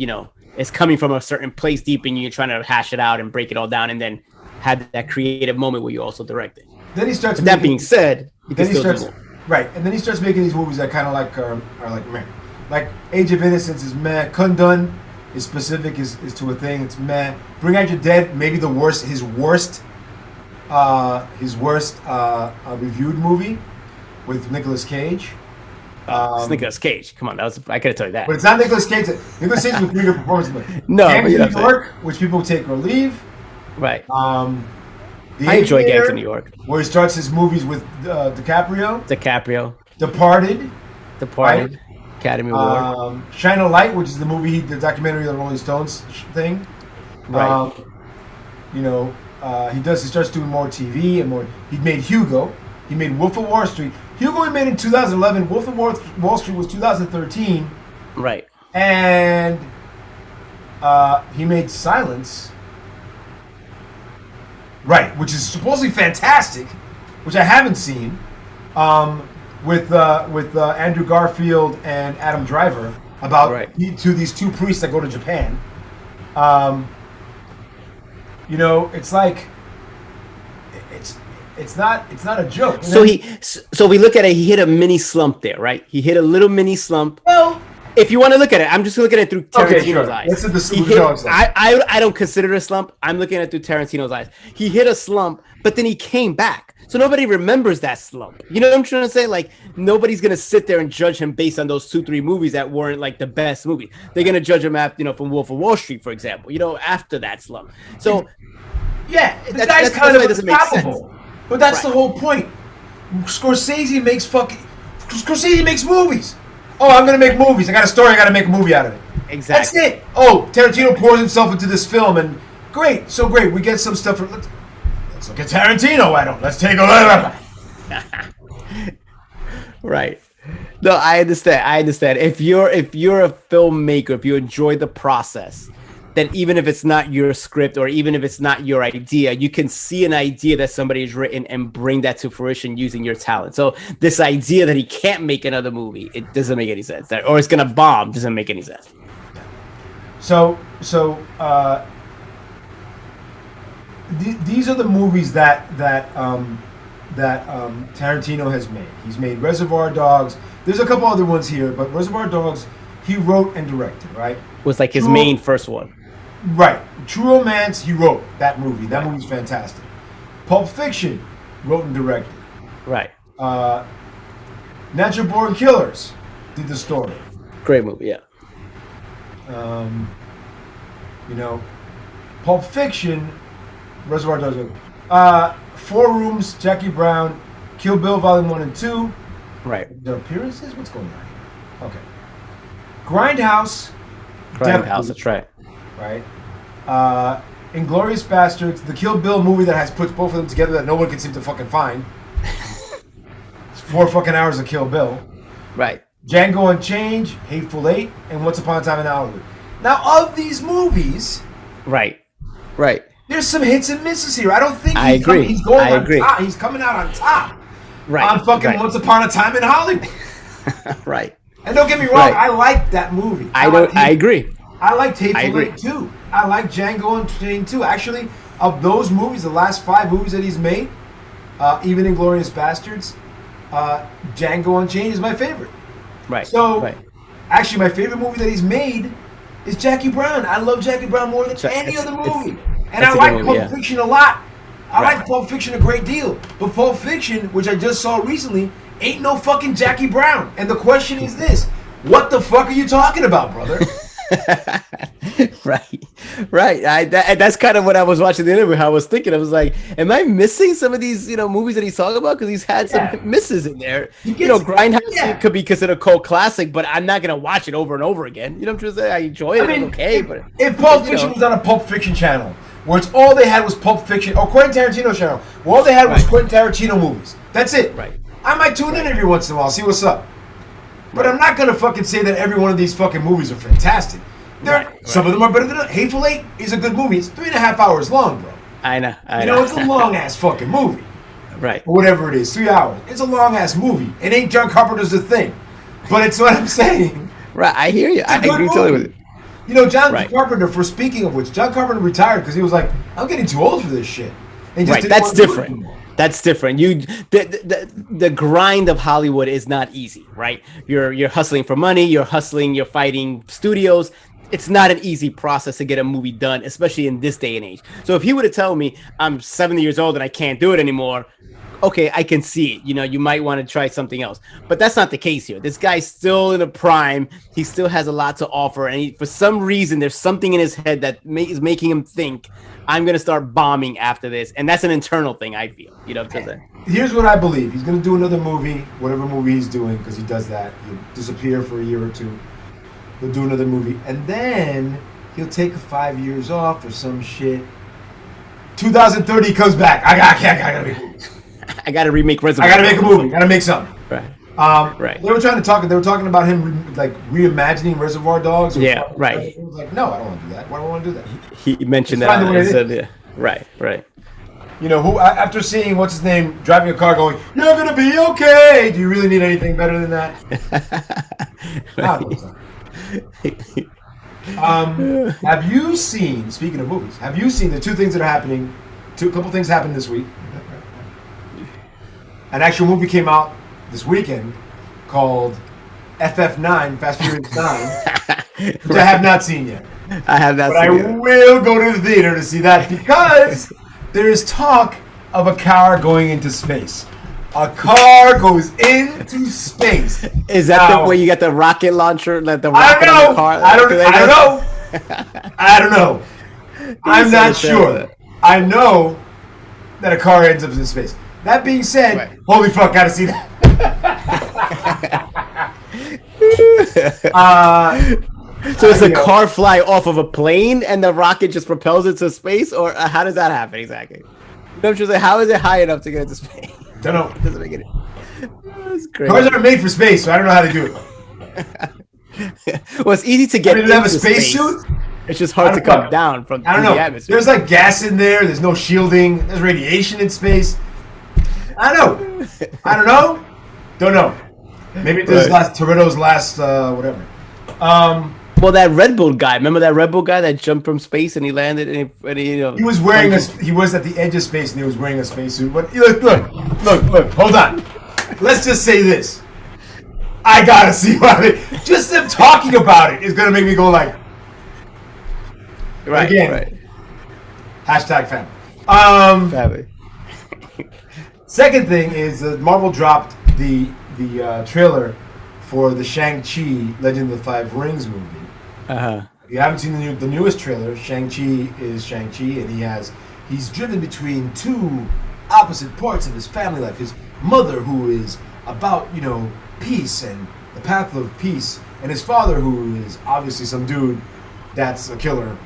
is coming from a certain place deep in you. You're trying to hash it out and break it all down, and then have that creative moment where you're also directing. Then he starts. That being said, and then he starts making these movies that kind of like are like meh. Like Age of Innocence is meh. Kundun is specific is to a thing. It's meh. Bring Out Your Dead, maybe his worst reviewed movie with Nicolas Cage. It's Nicolas Cage. Come on, I could have told you that. But it's not Nicolas Cage. Nicolas Cage was a pretty good performance. No, Gangs but you know of New York, which people take or leave. Right. The I enjoy Aviator, Gangs of New York. where he starts his movies with DiCaprio. DiCaprio. Departed. Departed, Academy Award. Shine a Light, which is the documentary of the Rolling Stones thing. Right. You know, he starts doing more TV and more. He made Hugo. He made Wolf of Wall Street. Hugo he made in 2011. Wolf of Wall Street was 2013. Right. And he made Silence. Right, which is supposedly fantastic, which I haven't seen. With Andrew Garfield and Adam Driver about these two priests that go to Japan. You know, it's like it's not a joke. So we look at it. He hit a mini slump there, right? He hit a little mini slump. Well, if you want to look at it, I'm just looking at it through Tarantino's eyes. Let's the I don't consider it a slump. I'm looking at it through Tarantino's eyes. He hit a slump, but then he came back. So nobody remembers that slump. You know what I'm trying to say? Like, nobody's going to sit there and judge him based on those 2-3 movies that weren't like the best movies. They're going to judge him after, from Wolf of Wall Street, for example, after that slump. So yeah, the guy's kind of unstoppable. But that's the whole point. Scorsese makes movies. Oh, I'm going to make movies. I got a story. I got to make a movie out of it. Exactly. That's it. Oh, Tarantino pours himself into this film, and great. So great. We get some stuff. Let's look at Tarantino. Let's take a look. Right. No, I understand. If you're a filmmaker, if you enjoy the process, then even if it's not your script or even if it's not your idea, you can see an idea that somebody has written and bring that to fruition using your talent. So this idea that he can't make another movie, it doesn't make any sense. Or it's gonna bomb doesn't make any sense. So these are the movies that Tarantino has made. He's made Reservoir Dogs. There's a couple other ones here, but Reservoir Dogs he wrote and directed, right? Was like his main first one. Right. True Romance, he wrote that movie. That movie's fantastic. Pulp Fiction, wrote and directed. Right. Natural Born Killers, did the story. Great movie, yeah. Pulp Fiction, Reservoir Dogs. 4 Rooms, Jackie Brown, Kill Bill Volume 1 and 2. Right. The appearances? What's going on? Okay. Grindhouse, that's right. Right. Inglourious Bastards, the Kill Bill movie that puts both of them together that no one can seem to fucking find. It's 4 fucking hours of Kill Bill. Right. Django Unchained, Hateful Eight, and Once Upon a Time in Hollywood. Now, of these movies, right. There's some hits and misses here. I don't think I agree. He's going on top. He's coming out on top. Right. On fucking Once Upon a Time in Hollywood. Right. And don't get me wrong, I like that movie. I agree. I liked Hateful Eight too. I like Django Unchained too. Actually, of those movies, the last 5 movies that he's made, even Inglourious Bastards, Django Unchained is my favorite. Right. So, actually, my favorite movie that he's made is Jackie Brown. I love Jackie Brown more than any other movie. And I like Pulp Fiction a lot. I like Pulp Fiction a great deal. But Pulp Fiction, which I just saw recently, ain't no fucking Jackie Brown. And the question is this: what the fuck are you talking about, brother? Right. That's kind of what I was watching the interview. I was thinking, I was like, am I missing some of these, movies that he's talking about? Because he's had some misses in there. Grindhouse could be considered a cult classic, but I'm not gonna watch it over and over again. You know what I'm trying to say? I enjoy it. It's okay, but if Pulp Fiction was on a Pulp Fiction channel, where it's all they had was Pulp Fiction, or Quentin Tarantino channel, where all they had was Quentin Tarantino movies. That's it. Right. I might tune in every once in a while, see what's up. But I'm not gonna fucking say that every one of these fucking movies are fantastic. Some of them are better than others. Hateful Eight is a good movie. It's 3.5 hours long, bro. I know. It's a long ass fucking movie. Right. Or whatever it is, 3 hours. It's a long ass movie. It ain't John Carpenter's The Thing, but it's what I'm saying. Right. I hear you. I agree totally with it. John Carpenter. For speaking of which, John Carpenter retired because he was like, I'm getting too old for this shit. And just That's different. That's different. The grind of Hollywood is not easy, right? You're hustling for money. You're fighting studios. It's not an easy process to get a movie done, especially in this day and age. So if he would have told me I'm 70 years old and I can't do it anymore, okay, I can see it. You might want to try something else, but that's not the case here. This guy's still in a prime. He still has a lot to offer, and for some reason, there's something in his head that is making him think, I'm gonna start bombing after this, and that's an internal thing. I feel, Here's what I believe: he's gonna do another movie, whatever movie he's doing, because he does that. He'll disappear for a year or two. He'll do another movie, and then he'll take 5 years off or some shit. 2030 he comes back. I gotta make movies. I gotta remake Reservoir. I gotta make a movie. Gotta make something. Right. Right. They were talking about him reimagining Reservoir Dogs. Yeah. Right. He was like, no, I don't want to do that. Why do I want to do that? He mentioned that. He said, yeah. Right. Who after seeing what's his name driving a car going, you're gonna be okay. Do you really need anything better than that? Have you seen? Speaking of movies, have you seen the two things that are happening? A couple things happened this week. An actual movie came out this weekend called FF9, Fast Furious 9, which I have not seen yet. I have not seen it. But I will go to the theater to see that because there is talk of a car going into space. A car goes into space. Is that the way you get the rocket launcher? Like the rocket on the car? I don't know. I don't know. I'm not sure. I know that a car ends up in space. That being said, holy fuck, gotta see that. So it's a car fly off of a plane and the rocket just propels it to space, or how does that happen exactly? I'm just like, how is it high enough to get into space? Don't know. It doesn't make it. That's crazy. Cars aren't made for space, so I don't know how they do it. Well, it's easy to get. Does it have a space suit? It's just hard to come down from the atmosphere. There's like gas in there. There's no shielding. There's radiation in space. I don't know. Don't know. Maybe this is Toretto's last whatever. Well, that Red Bull guy. Remember that Red Bull guy that jumped from space and he landed and he he was wearing he was at the edge of space and he was wearing a spacesuit. But look, hold on. Let's just say this. I gotta see what just them talking about it is gonna make me go like. Right. Again. Right. Hashtag family. Family. Second thing is Marvel dropped the trailer for the Shang-Chi Legend of the Five Rings movie. If you haven't seen the newest trailer, Shang-Chi is Shang-Chi, and he's driven between two opposite parts of his family life. His mother, who is about peace and the path of peace, and his father, who is obviously some dude that's a killer.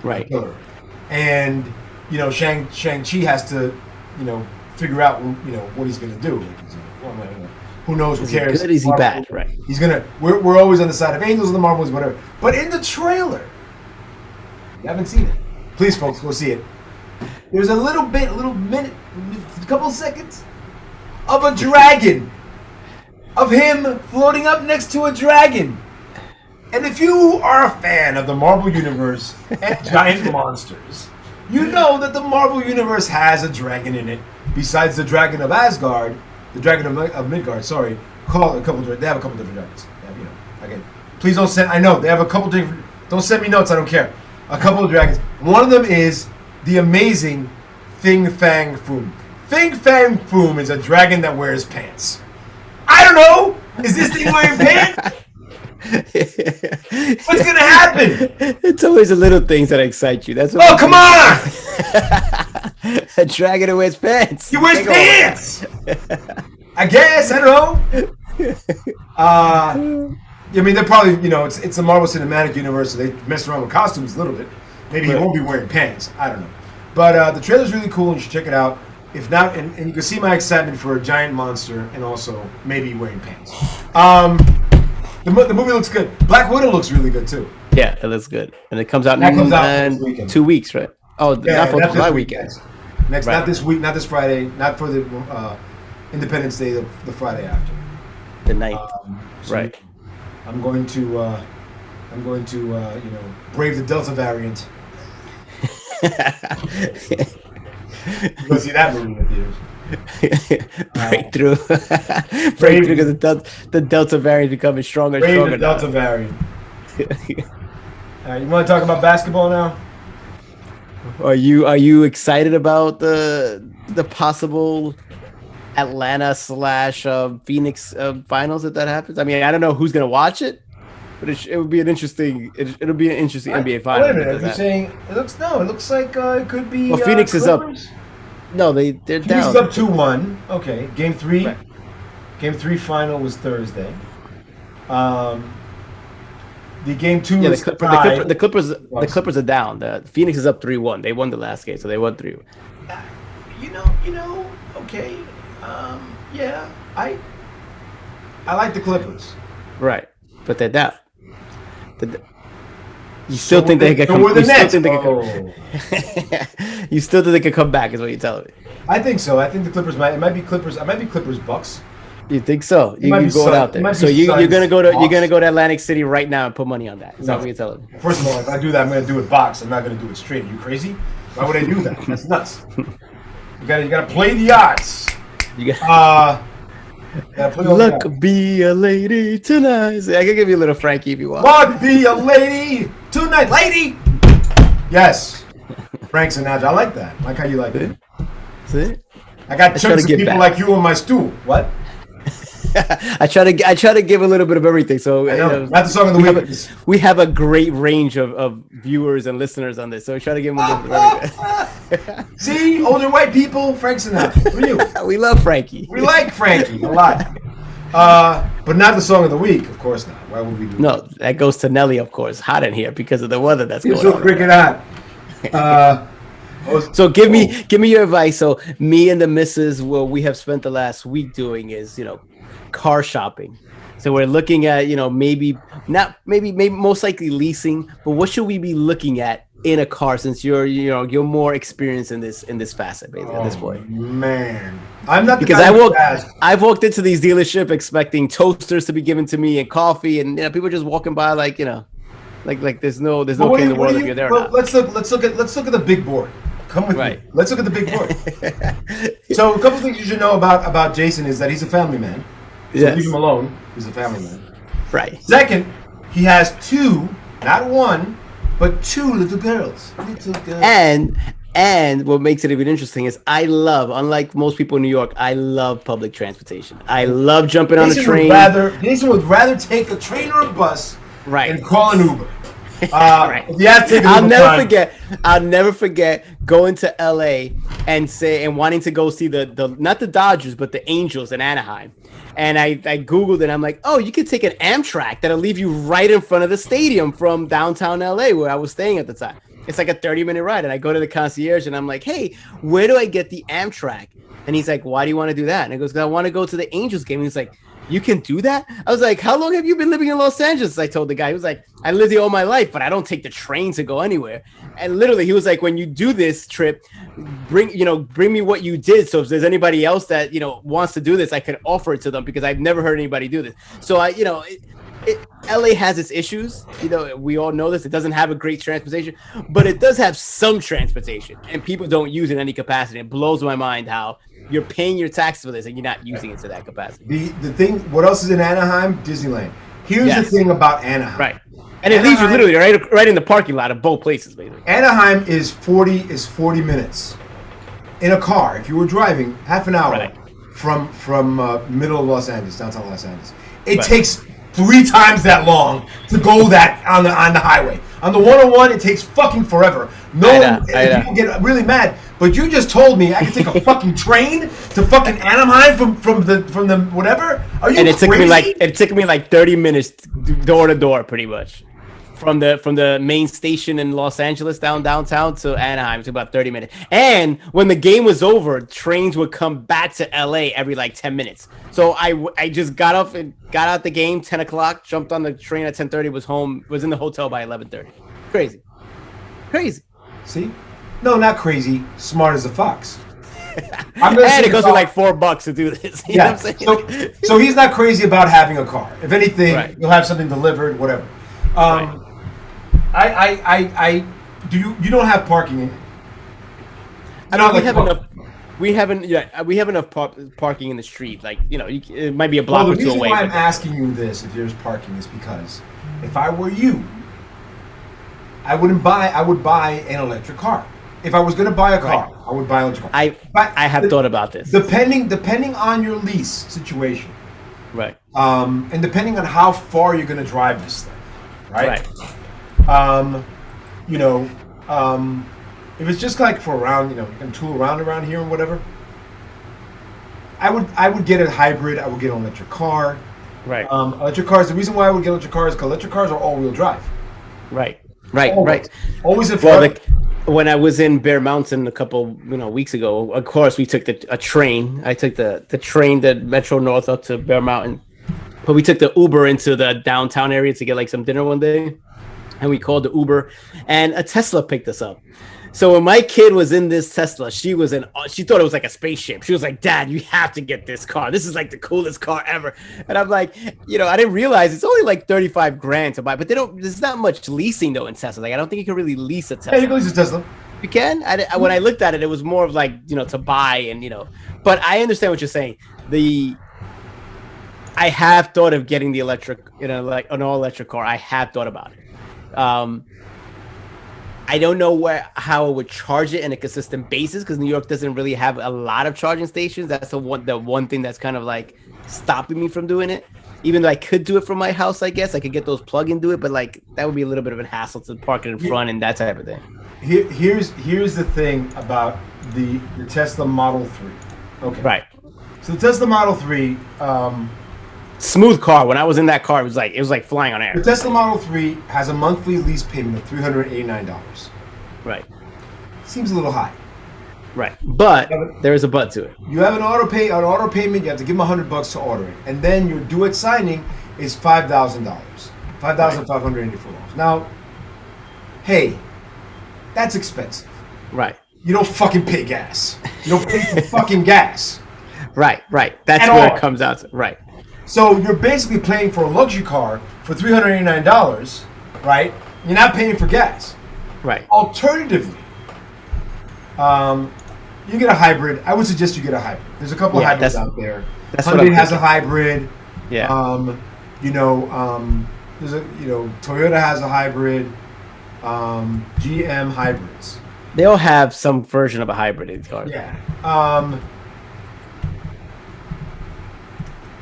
Right. A killer. And Shang-Chi has to figure out what he's gonna do. Who knows? Who cares? Is he good? Is he bad? Right. He's gonna. We're always on the side of angels and the Marvels, whatever. But in the trailer, you haven't seen it. Please, folks, go see it. There's a little minute, a couple seconds of a dragon, of him floating up next to a dragon. And if you are a fan of the Marvel Universe and giant monsters, you know that the Marvel Universe has a dragon in it. Besides the dragon of Asgard, the dragon of Midgard. Sorry, they have a couple different dragons. Again, please don't send. I know they have a couple different. Don't send me notes. I don't care. A couple of dragons. One of them is the amazing Fin Fang Foom. Fin Fang Foom is a dragon that wears pants. I don't know. Is this thing wearing pants? What's gonna happen? It's always the little things that excite you. That's what come on! A dragon who wears pants. He wears pants. I guess I don't know. I mean, they're probably it's the Marvel Cinematic Universe, so they mess around with costumes a little bit. Maybe he won't be wearing pants. I don't know. But the trailer's really cool, and you should check it out. If not, and you can see my excitement for a giant monster, and also maybe wearing pants. The movie looks good. Black Widow looks really good too. Yeah, it looks good, and it comes out in 2 weeks, right? Oh, not for July weekend. Next, not this week, not this Friday, not for the Independence Day, the Friday after. The 9th. Right. I'm going to brave the Delta variant. Go see that movie in the theaters. Breakthrough because the Delta variant becoming stronger and stronger. The Delta variant. All right, you want to talk about basketball now? Are you excited about the possible Atlanta slash Phoenix finals if that happens. I mean, I don't know who's gonna watch it, but it would be an interesting. It'll be an interesting NBA final. Wait a minute, you're saying it looks like it could be. Well, Phoenix is up. No, they're Phoenix down. is up 2-1. Okay, game 3. Right. Game 3 final was Thursday. The game 2 Yeah, is the Clippers are down. The Phoenix is up 3-1. They won the last game, so they won 3-1. You know. Okay. Yeah, I like the Clippers. Right, but they're down. You still think they could come? You still think they could come back? Is what you're telling me? I think so. I think the Clippers might. It might be Clippers. It might be Clippers Bucks. You think so? You going out there? So you're gonna go to Atlantic City right now and put money on that? Is that what you're telling me? First of all, if I do that, I'm gonna do it box. I'm not gonna do it straight. Are you crazy? Why would I do that? That's nuts. You gotta play the odds. You got. Luck be a lady tonight. I can give you a little Frankie if you want. Luck be a lady tonight, lady. Yes, Frank Sinatra. I like that. I like how you like it. See? I got chunks of people like you on my stool. What? I try to give a little bit of everything. So I know. Not the song of the week. We have a great range of viewers and listeners on this, so I try to give them a little bit of everything. See, older white people, Frank Sinatra. For you. We love Frankie. We like Frankie a lot. But not the song of the week, of course not. Why would we do that? No, that goes to Nelly, of course. Hot in here because of the weather that's going on. It's so freaking hot. So give me your advice. So me and the missus, what we have spent the last week doing is, car shopping. So we're looking at, maybe most likely leasing, but what should we be looking at in a car since you're more experienced in this facet, basically, at this point? Man, I'm not because I've walked into these dealerships expecting toasters to be given to me and coffee, and people just walking by like there's no care in the world if you're there. Well, let's look at the big board. Come with me. Let's look at the big board. So a couple things you should know about Jason is that he's a family man. So leave him alone. He's a family man. Right. Second, he has 2, not 1, but 2 little girls. And what makes it even interesting is unlike most people in New York, I love public transportation. I love jumping on a train. Jason would rather take a train or a bus and call an Uber. Right. I'll never forget going to LA and wanting to go see the not the Dodgers but the Angels in Anaheim. And I Googled it. I'm like, oh, you could take an Amtrak that'll leave you right in front of the stadium from downtown LA where I was staying at the time. It's like a 30-minute ride. And I go to the concierge and I'm like, hey, where do I get the Amtrak? And he's like, why do you want to do that? And I goes, because I want to go to the Angels game. And he's like, you can do that? I was like, how long have you been living in Los Angeles? I told the guy. He was like, I lived here all my life, but I don't take the train to go anywhere. And literally, he was like, when you do this trip, bring me what you did. So if there's anybody else that, wants to do this, I could offer it to them because I've never heard anybody do this. So LA has its issues. We all know this. It doesn't have a great transportation, but it does have some transportation and people don't use it in any capacity. It blows my mind how you're paying your tax for this and you're not using it to that capacity. The thing, what else is in Anaheim? Disneyland. Here's the thing about Anaheim. Right. And it leaves you literally right in the parking lot of both places, basically. Anaheim is 40 minutes in a car. If you were driving half an hour from middle of Los Angeles, downtown Los Angeles, it takes 3 times that long to go that on the highway. On the 101, it takes fucking forever. People get really mad. But you just told me I could take a fucking train to fucking Anaheim from the whatever. Are you crazy? It took me like 30 minutes door to door, pretty much. From the main station in Los Angeles downtown to Anaheim. It took about 30 minutes. And when the game was over, trains would come back to LA every like 10 minutes. So I just got up and got out the game 10 o'clock, jumped on the train at 10:30, was in the hotel by 11:30. Crazy. See? No, not crazy. Smart as a fox. And it costs me like $4 to do this. You know what I'm saying? So he's not crazy about having a car. If anything, you'll have something delivered, whatever. You don't have parking in. We have enough parking in the street. Like, it might be a block or two away. The reason why I'm asking you this, if there's parking, is because if I were you, I would buy an electric car. if I was going to buy a car, Right. I would buy an electric car. I have thought about this. Depending on your lease situation, Right. and depending on how far you're going to drive this thing, right? You know, if it's just like for around, you can tool around here and whatever. I would get a hybrid. I would get an electric car. Right. Electric cars. The reason why I would get electric cars is because electric cars are all-wheel drive. Right. Always in Well, front. when I was in Bear Mountain a couple weeks ago, of course we took a train. I took the train, the Metro North up to Bear Mountain, but we took the Uber into the downtown area to get like some dinner one day, and we called the Uber, and a Tesla picked us up. So when my kid was in this Tesla, she thought it was like a spaceship. She was like, "Dad, you have to get this car. This is like the coolest car ever." And I'm like, I didn't realize it's only like 35 grand to buy, but there's not much leasing though in Tesla. Like, I don't think you can really lease a Tesla. Yeah, you can lease a Tesla. You can. When I looked at it, it was more of like, to buy and, but I understand what you're saying. I have thought of getting the electric, like an all electric car. I have thought about it. I don't know how it would charge it on a consistent basis because New York doesn't really have a lot of charging stations. That's the one thing that's kind of like stopping me from doing it. Even though I could do it from my house, I guess I could get those plug and do it, but like that would be a little bit of a hassle to park it in front and that type of thing. Here's the thing about the Tesla Model 3. Okay. Right. So the Tesla Model 3, smooth car. When I was in that car, it was like flying on air. the Tesla Model 3 has a monthly lease payment of $389. Right. Seems a little high. Right. But there is a but to it. You have an auto payment. You have to give them $100 to order it, and then your due at signing is $5,000, $5,584. Now, hey, that's expensive. Right. You don't fucking pay gas. You don't pay for fucking gas. Right. That's At where all. it comes out to. Right. So you're basically paying for a luxury car for $389, right? You're not paying for gas. Right. Alternatively, you get a hybrid. I would suggest you get a hybrid. There's a couple of hybrids out there. That's what Hyundai I'm has a thinking. hybrid. Yeah. Toyota has a hybrid. GM hybrids. They all have some version of a hybrid in cars. Yeah.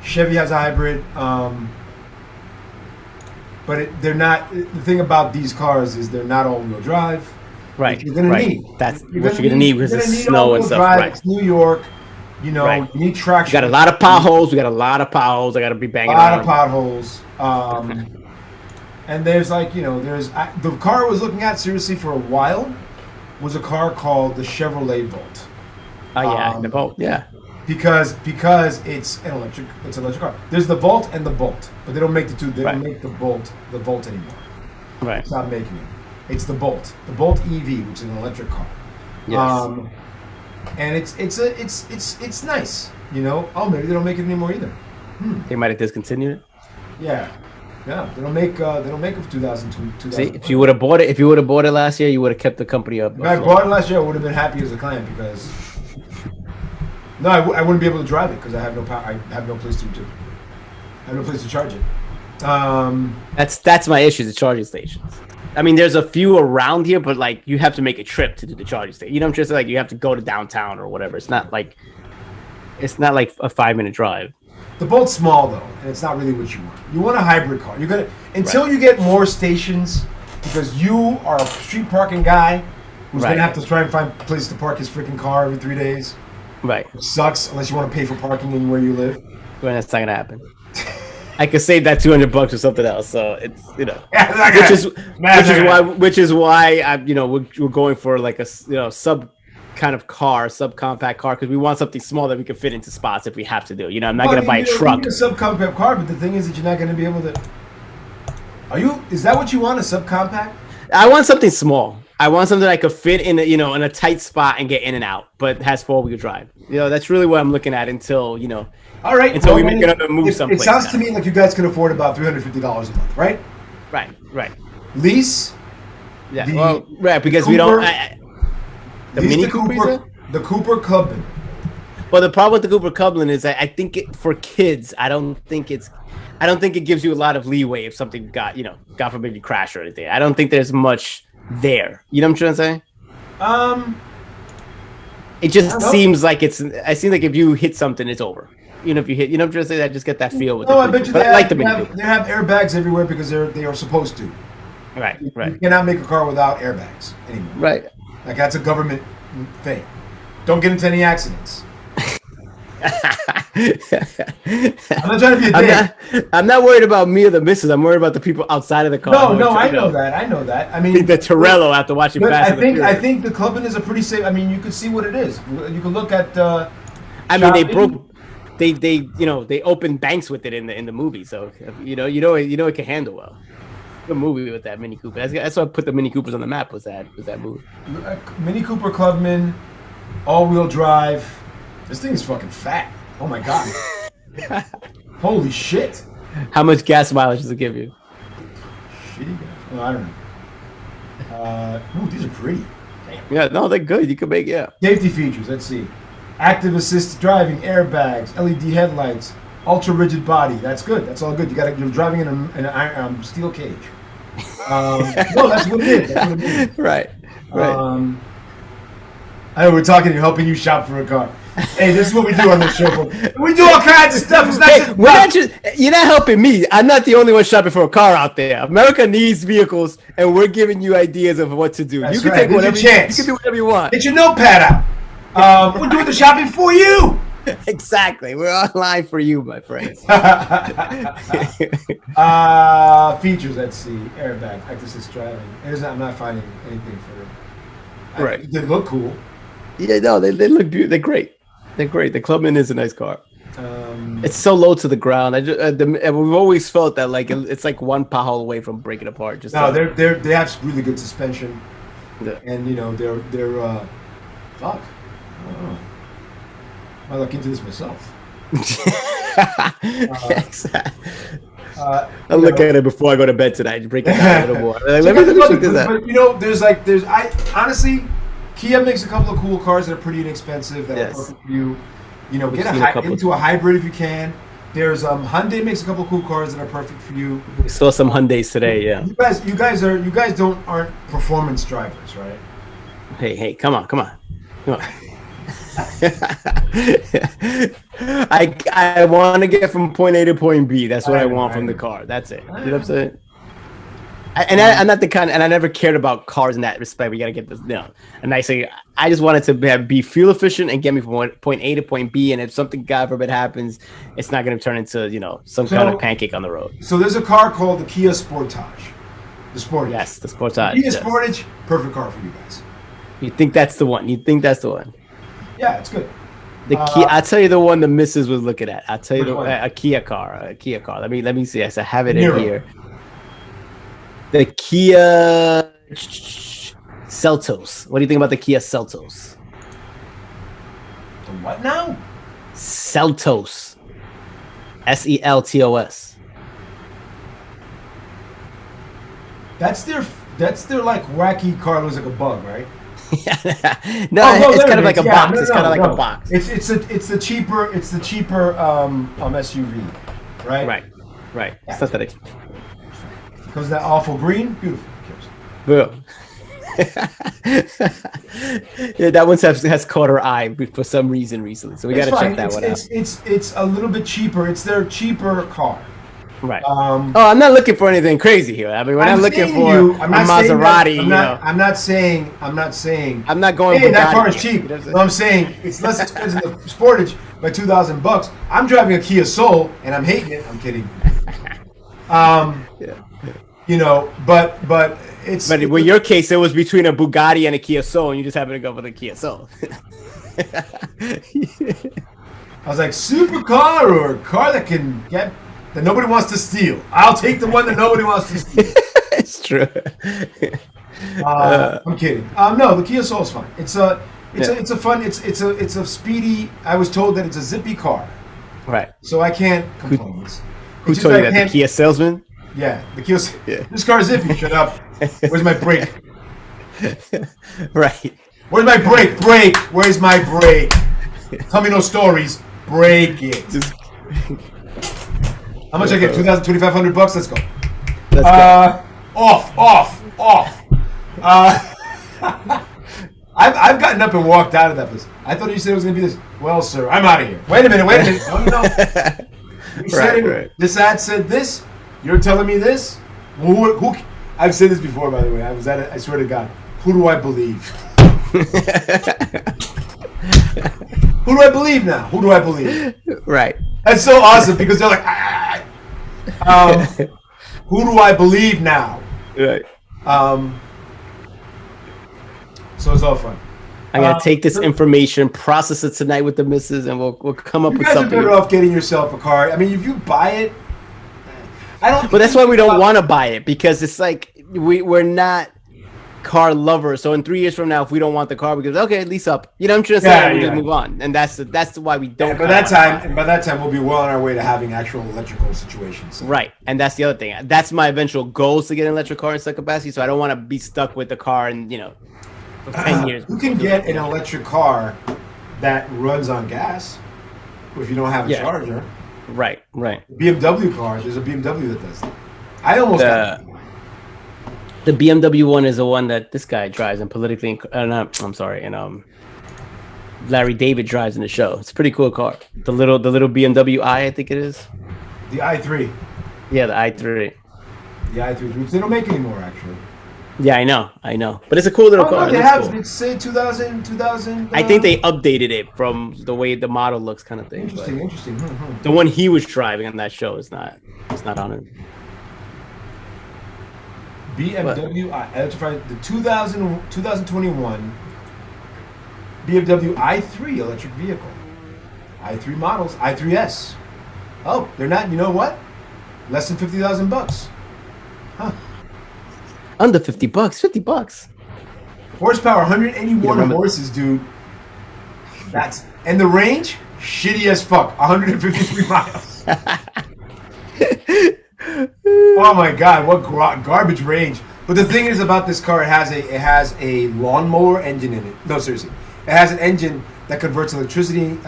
Chevy has a hybrid. But they're not. The thing about these cars is they're not all-wheel drive. Right. Which you're gonna need. That's what you're gonna need because You're it's gonna need snow and all-wheel stuff. drive. Right. It's New York. You Right. need traction. We got a lot of potholes. I got to be banging A lot around. of potholes. And there's the car I was looking at seriously for a while was a car called the Chevrolet Volt. Oh yeah, the Volt. Yeah. Because it's an electric car. There's the Volt and the Bolt, but they don't make the two. They don't make the Volt anymore. Right. Stop making it. It's the Bolt EV, which is an electric car. Yes. And it's nice. Oh, maybe they don't make it anymore either. They might have discontinued it. Yeah. They don't make it for 2002. See, if you would have bought it last year, you would have kept the company up. If I bought it last year, I would have been happy as a client because I wouldn't be able to drive it because I have no power. I have no place to charge it. That's my issue. The charging stations. I mean, there's a few around here, but like you have to make a trip to do the charging station. You know, just like you have to go to downtown or whatever. It's not like a 5-minute drive. The Bolt's small though, and it's not really what you want. You want a hybrid car. You're gonna you get more stations because you are a street parking guy who's gonna have to try and find a place to park his freaking car every 3 days. Right. Which sucks unless you want to pay for parking in where you live. Well, that's not gonna happen. I could save that $200 or something else. So it's which is why I we're going for like a sub kind of car, subcompact car, because we want something small that we can fit into spots if we have to do. I'm not gonna buy a truck. You need a subcompact car, but the thing is that you're not gonna be able to. Is that what you want? A subcompact? I want something small. I want something I could fit in in a tight spot and get in and out, but has 4-wheel drive. That's really what I'm looking at until All right. Until we make another move someplace. It sounds to me like you guys can afford about $350 a month, right? Right. Lease. Yeah. Because Cooper, we don't. The Mini Cooper. The Cooper Clubman. Well, the problem with the Cooper Clubman is that I think for kids, I don't think it gives you a lot of leeway if something God forbid you crash or anything. I don't think there's much there. You know what I'm trying to say? It just seems like it's. I seem like if you hit something, it's over. You know, if you hit, just say that, just get that feel with. No, I bet you they they have airbags everywhere because they are supposed to. Right. You cannot make a car without airbags anymore. Right. Like that's a government thing. Don't get into any accidents. I'm not trying to be a dick. I'm not worried about me or the missus. I'm worried about the people outside of the car. No, I know that. I mean, the Torello after watching Fast and the Furious. I think the clubbing is a pretty safe. I mean, you can see what it is. You can look at. I mean, they broke. They opened banks with it in the movie, so it can handle well. Good movie with that Mini Cooper. That's what put the Mini Coopers on the map. Was that movie? Mini Cooper Clubman, all-wheel drive. This thing is fucking fat. Oh my god! Holy shit! How much gas mileage does it give you? Shitty gas. Well, I don't know. Ooh, these are pretty. Damn. Yeah, no, they're good. You can make Safety features. Let's see. Active assist driving, airbags, LED headlights, ultra rigid body. That's good. That's all good. You're driving in a steel cage. No, that's what it is. Right. I know we're talking. You're helping you shop for a car. Hey, this is what we do on this show. We do all kinds of stuff. It's you're not helping me. I'm not the only one shopping for a car out there. America needs vehicles, and we're giving you ideas of what to do. That's you can right. take whatever you can do whatever you want. Get your notepad out. We're doing the shopping for you. Exactly. We're online for you, my friends. Features. Let's see. Airbag, active assist driving. I'm not finding anything for it. Right. They look cool. Yeah, no, they look beautiful. They're great. They're great. The Clubman is a nice car. It's so low to the ground. We've always felt that like it's like one pothole away from breaking apart. They have really good suspension, and they're fuck. I don't know. I look into this myself. I'll look at it before I go to bed tonight. Break it down a little more. Let me check this out. But honestly, Kia makes a couple of cool cars that are pretty inexpensive that are perfect for you. Get into a hybrid if you can. There's Hyundai makes a couple of cool cars that are perfect for you. We saw some Hyundais today. Yeah. You guys aren't performance drivers, right? Hey, come on. I want to get from point A to point B. That's what I want from the car. That's it. You know what I'm saying? I'm not the kind, and I never cared about cars in that respect. We gotta get this, And I just wanted to be fuel efficient and get me from point A to point B. And if something, God forbid, happens, it's not gonna turn into some kind of pancake on the road. So there's a car called the Kia Sportage. The Sportage. Yes, the Sportage. Kia Sportage, perfect car for you guys. You think that's the one? Yeah, it's good. The Kia. I'll tell you the one the missus was looking at. I'll tell you a Kia car. Let me see. I have it in here. The Kia Seltos. What do you think about the Kia Seltos? The what now? Seltos. Seltos. That's their like wacky car looks like a bug, right? It's kind of like a box. It's kind of like a box. It's the cheaper SUV, right? Right. It's not that. Because that awful green, beautiful. Boom. Yeah, that one has caught our eye for some reason recently, so we got to check that one out. It's a little bit cheaper. It's their cheaper car. Right. I'm not looking for anything crazy here. I mean, we're not looking for a Maserati. I'm not saying. I'm not going. Hey, that car is cheap. No, I'm saying it's less expensive than the Sportage by $2,000. I'm driving a Kia Soul and I'm hating it. I'm kidding. But it's. But in your case, it was between a Bugatti and a Kia Soul, and you just happened to go for the Kia Soul. I was like, supercar or a car that nobody wants to steal. I'll take the one that nobody wants to steal. It's true. I'm kidding. No, the Kia Soul is fun. It's a speedy. I was told that it's a zippy car. Right. So I can't complain. Who told you that? The Kia salesman? Yeah, the Kia. Yeah. This car is zippy. Shut up. Where's my brake? Right. Where's my brake? Brake. Where's my brake? Tell me no stories. Break it. How much I get? $2,500. Let's go. Off. I've gotten up and walked out of that place. I thought you said it was going to be this. Well, sir, I'm out of here. Wait a minute. No. You said it. Right. This ad said this. You're telling me this. Who? I've said this before, by the way. I was at it. I swear to God. Who do I believe? Who do I believe now? Who do I believe? Right. That's so awesome because they're like, who do I believe now? Right. So it's all fun. I'm gonna take this information, process it tonight with the missus, and we'll come up You with guys something. are better off getting yourself a car. I mean, if you buy it, I don't. But that's why we don't want to buy it, because it's like we're not car lovers. So in 3 years from now, if we don't want the car, we go, okay, lease up. You know what I'm trying to say? Yeah, We yeah. just move on, and that's why we don't. By that time, we'll be well on our way to having actual electrical situations. Right, and that's the other thing. That's my eventual goal, is to get an electric car in some capacity. So I don't want to be stuck with the car, and for 10 years. You can get an electric car that runs on gas if you don't have a charger. Right. BMW car, there's a BMW that does that. I almost got one. The BMW one is the one that this guy drives, and and Larry David drives in the show. It's a pretty cool car. The little BMW I think it is. The i3. Yeah, the i3. The i3, which they don't make anymore, actually. Yeah, I know. But it's a cool little car. No, they That's have. cool. It's say 2000. I think they updated it from the way the model looks, kind of thing. Interesting. The one he was driving on that show is not. It's not on it. BMW electrified the 2021 BMW i3 electric vehicle. i3 models, i3s. Oh, they're not. You know what? Less than $50,000. Huh. Under $50. $50. Horsepower, 181 remember- horses, dude. And the range, shitty as fuck, 153 miles. Oh my god, what garbage range! But the thing is about this car, it has a lawnmower engine in it. No, seriously, it has an engine that converts electricity,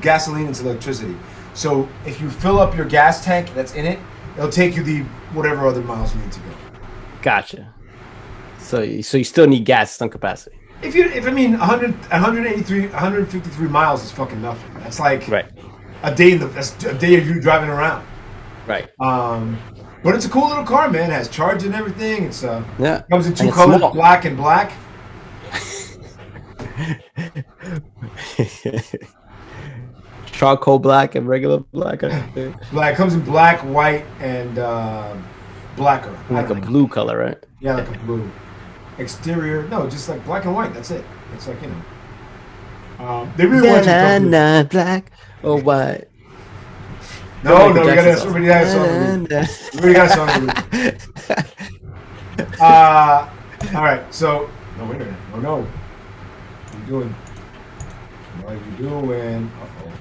gasoline into electricity. So if you fill up your gas tank that's in it, it'll take you the whatever other miles you need to go. Gotcha. So you still need gas tank capacity. If I mean 153 miles is fucking nothing. That's like Right. a day that's a day of you driving around. Right. But it's a cool little car, man. It has charge and everything. It's comes in two And it's colors, small. black and black. Charcoal black and regular black. I think. Black comes in black, white, and blacker. Like a blue color, right? Yeah, like a blue. Exterior, no, just like black and white. That's it. It's like they really want you to come through. Black or white. No, Michael we got Jackson we got a song. We already got a song. All right, so no, wait a minute. No. What are you doing? What are you doing? Uh-oh.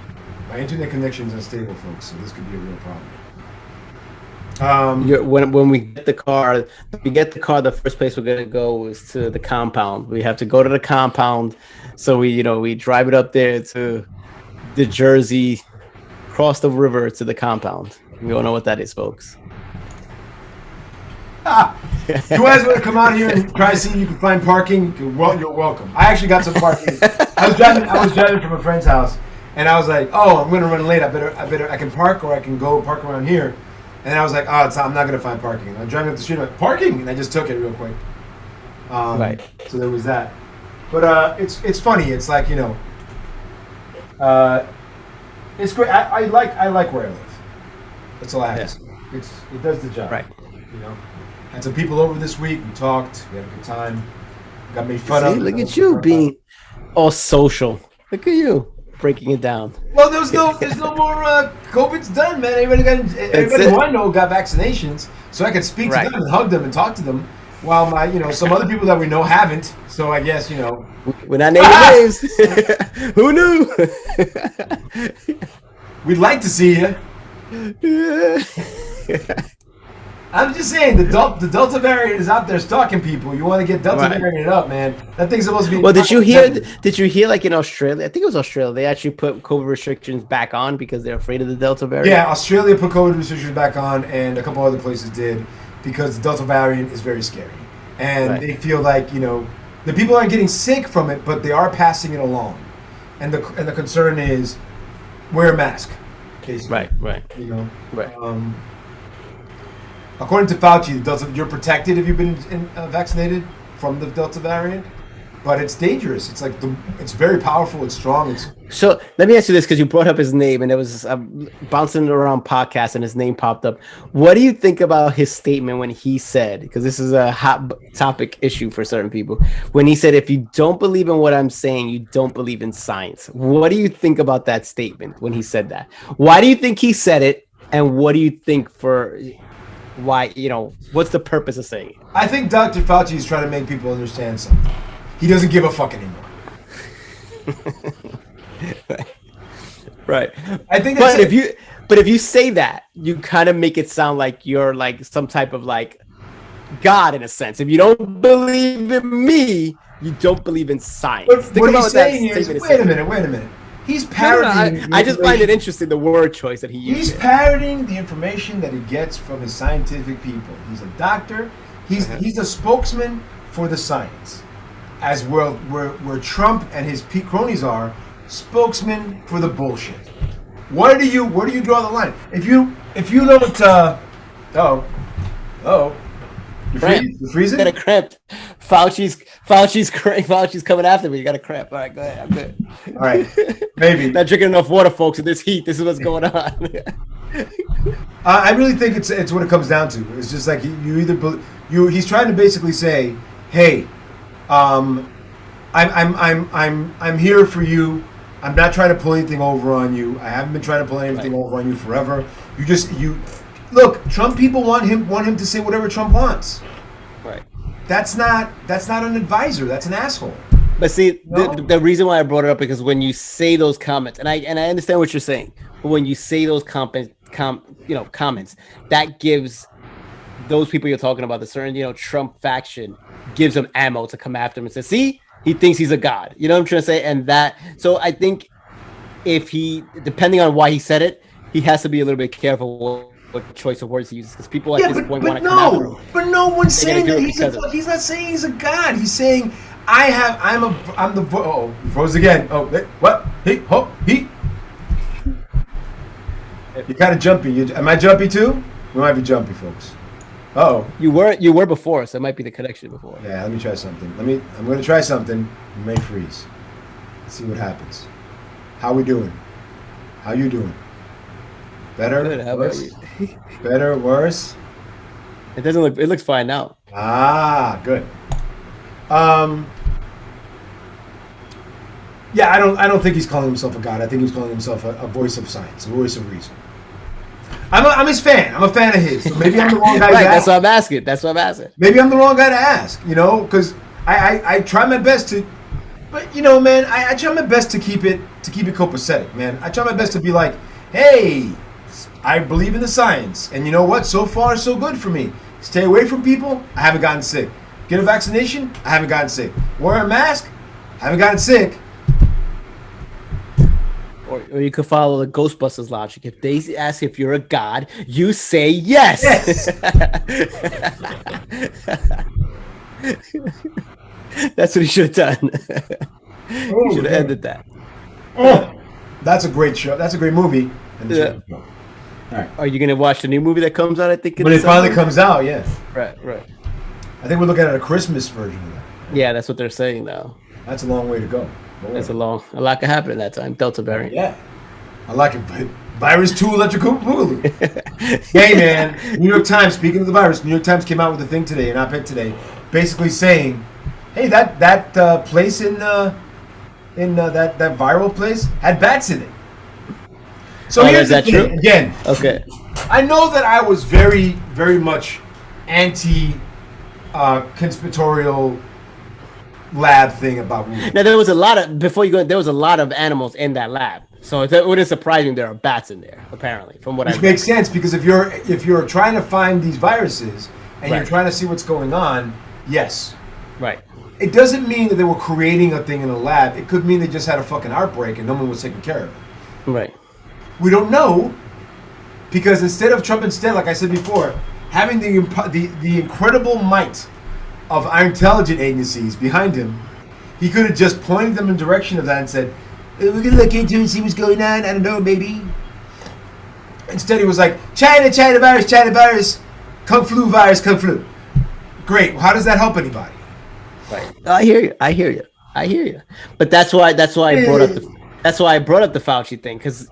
My internet connection's unstable, folks, so this could be a real problem. When we get the car, the first place we're gonna go is to the compound. We have to go to the compound, so we drive it up there to the Jersey, cross the river to the compound. We all know what that is, folks. You guys want to come out here and try to see if you can find parking? You're welcome. I actually got some parking. I was driving from a friend's house, and I was like, "Oh, I'm gonna run late. I can park, or I can go park around here." And I was like, "Oh, I'm not gonna find parking." And I'm driving up the street, I'm like, "Parking," and I just took it real quick. Right. So there was that. But it's funny. It's like it's great. I like where I live. That's all I have to say. It does the job. Right. Had some people over this week. We talked. We had a good time. Got made fun of. Look at you being all social. Look at you breaking it down. Well, there's no more. COVID's done, man. Everybody who I know got vaccinations, so I could speak to them and hug them and talk to them. While some other people that we know haven't. So I guess we're not naming names. Who knew? We'd like to see you. I'm just saying the Delta variant is out there stalking people. You want to get Delta variant up, man. That thing's supposed to be. Well, did you hear like in Australia? I think it was Australia. They actually put COVID restrictions back on because they're afraid of the Delta variant. Yeah, Australia put COVID restrictions back on, and a couple other places did because the Delta variant is very scary, and they feel like The people aren't getting sick from it, but they are passing it along. And the concern is wear a mask. Basically. Right. You know. Right. According to Fauci, you're protected if you've been vaccinated from the Delta variant, but it's dangerous. It's like it's very powerful. It's strong. So let me ask you this, because you brought up his name, and it was bouncing around podcasts, and his name popped up. What do you think about his statement when he said, because this is a hot topic issue for certain people, when he said, if you don't believe in what I'm saying, you don't believe in science? What do you think about that statement when he said that? Why do you think he said it, and what do you think why, what's the purpose of saying it? I think Dr. Fauci is trying to make people understand something. He doesn't give a fuck anymore. Right. I think but if you say that, you kind of make it sound like you're like some type of like God in a sense. If you don't believe in me, you don't believe in science. But what he's saying is, wait a minute. He's parodying. I just find it interesting, the word choice that he used. He's parroting the information that he gets from his scientific people. He's a doctor. He's a spokesman for the science, as well where Trump and his cronies are spokesmen for the bullshit. Where do you draw the line? If you don't you're freezing? Got a cramp. Fauci's coming after me. You got a cramp. All right, go ahead. I'm good. All right, maybe not drinking enough water, folks. In this heat, this is what's going on. I really think it's what it comes down to. It's just like he's trying to basically say, hey, I'm here for you. I'm not trying to pull anything over on you. I haven't been trying to pull anything over on you forever. Look, Trump people want him to say whatever Trump wants. Right. That's not an advisor. That's an asshole. But see, the reason why I brought it up, because when you say those comments, and I understand what you're saying, but when you say those comments, that gives those people you're talking about, the certain Trump faction, gives them ammo to come after him and say, see, he thinks he's a god. You know what I'm trying to say? So I think if depending on why he said it, he has to be a little bit careful what choice of words he uses, because people at this point want to come after him. But no one's saying that he's not saying he's a god. He's saying I'm the he froze again. Oh, what? He. You're kind of jumpy. Am I jumpy too? We might be jumpy, folks. Oh. You were before, so it might be the connection before. Yeah, let me try something. I'm going to try something. You may freeze. Let's see what happens. How we doing? How you doing? Better? Good. How worse? about you? Better? Worse? It looks fine now. Ah, good. Yeah, I don't think he's calling himself a god. I think he's calling himself a voice of science, a voice of reason. I'm his fan. I'm a fan of his. So maybe I'm the wrong guy to ask. That's what I'm asking. Maybe I'm the wrong guy to ask, because I try my best to, but man, I try my best to keep it copacetic, man. I try my best to be like, hey, I believe in the science, and you know what? So far, so good for me. Stay away from people. I haven't gotten sick. Get a vaccination. I haven't gotten sick. Wear a mask. I haven't gotten sick. Or you could follow the Ghostbusters logic. If they ask if you're a god, you say yes. That's what he should have done. He should have ended that. Oh, that's a great show. That's a great movie. Yeah. All right. Are you gonna watch the new movie that comes out? I think when it finally comes out. Yeah. Right. I think we're looking at a Christmas version of that. Yeah, that's what they're saying now. That's a long way to go. That's a lot could happen at that time. Delta variant. Yeah. I like it. Virus 2 Electric Boogaloo. Hey, man. New York Times, speaking of the virus, New York Times came out with a thing today, an op-ed today, basically saying, hey, that place in that viral place had bats in it. So here's the thing. True? Again. Okay. I know that I was very, very much anti-conspiratorial lab thing about movies. Now there was a lot of animals in that lab, so it wouldn't surprise me there are bats in there. Apparently, from what I makes sense, because if you're trying to find these viruses and right. You're trying to see what's going on, yes, right. It doesn't mean that they were creating a thing in a lab. It could mean they just had a fucking outbreak and no one was taking care of it. Right. We don't know, because Trump, like I said before, having the incredible might of our intelligence agencies behind him, he could have just pointed them in the direction of that and said, we're going to look into it and see what's going on. I don't know, maybe. Instead, he was like, China virus, Kung Flu virus, Kung Flu. Great. How does that help anybody? Right. I hear you. But that's why I brought up the Fauci thing, because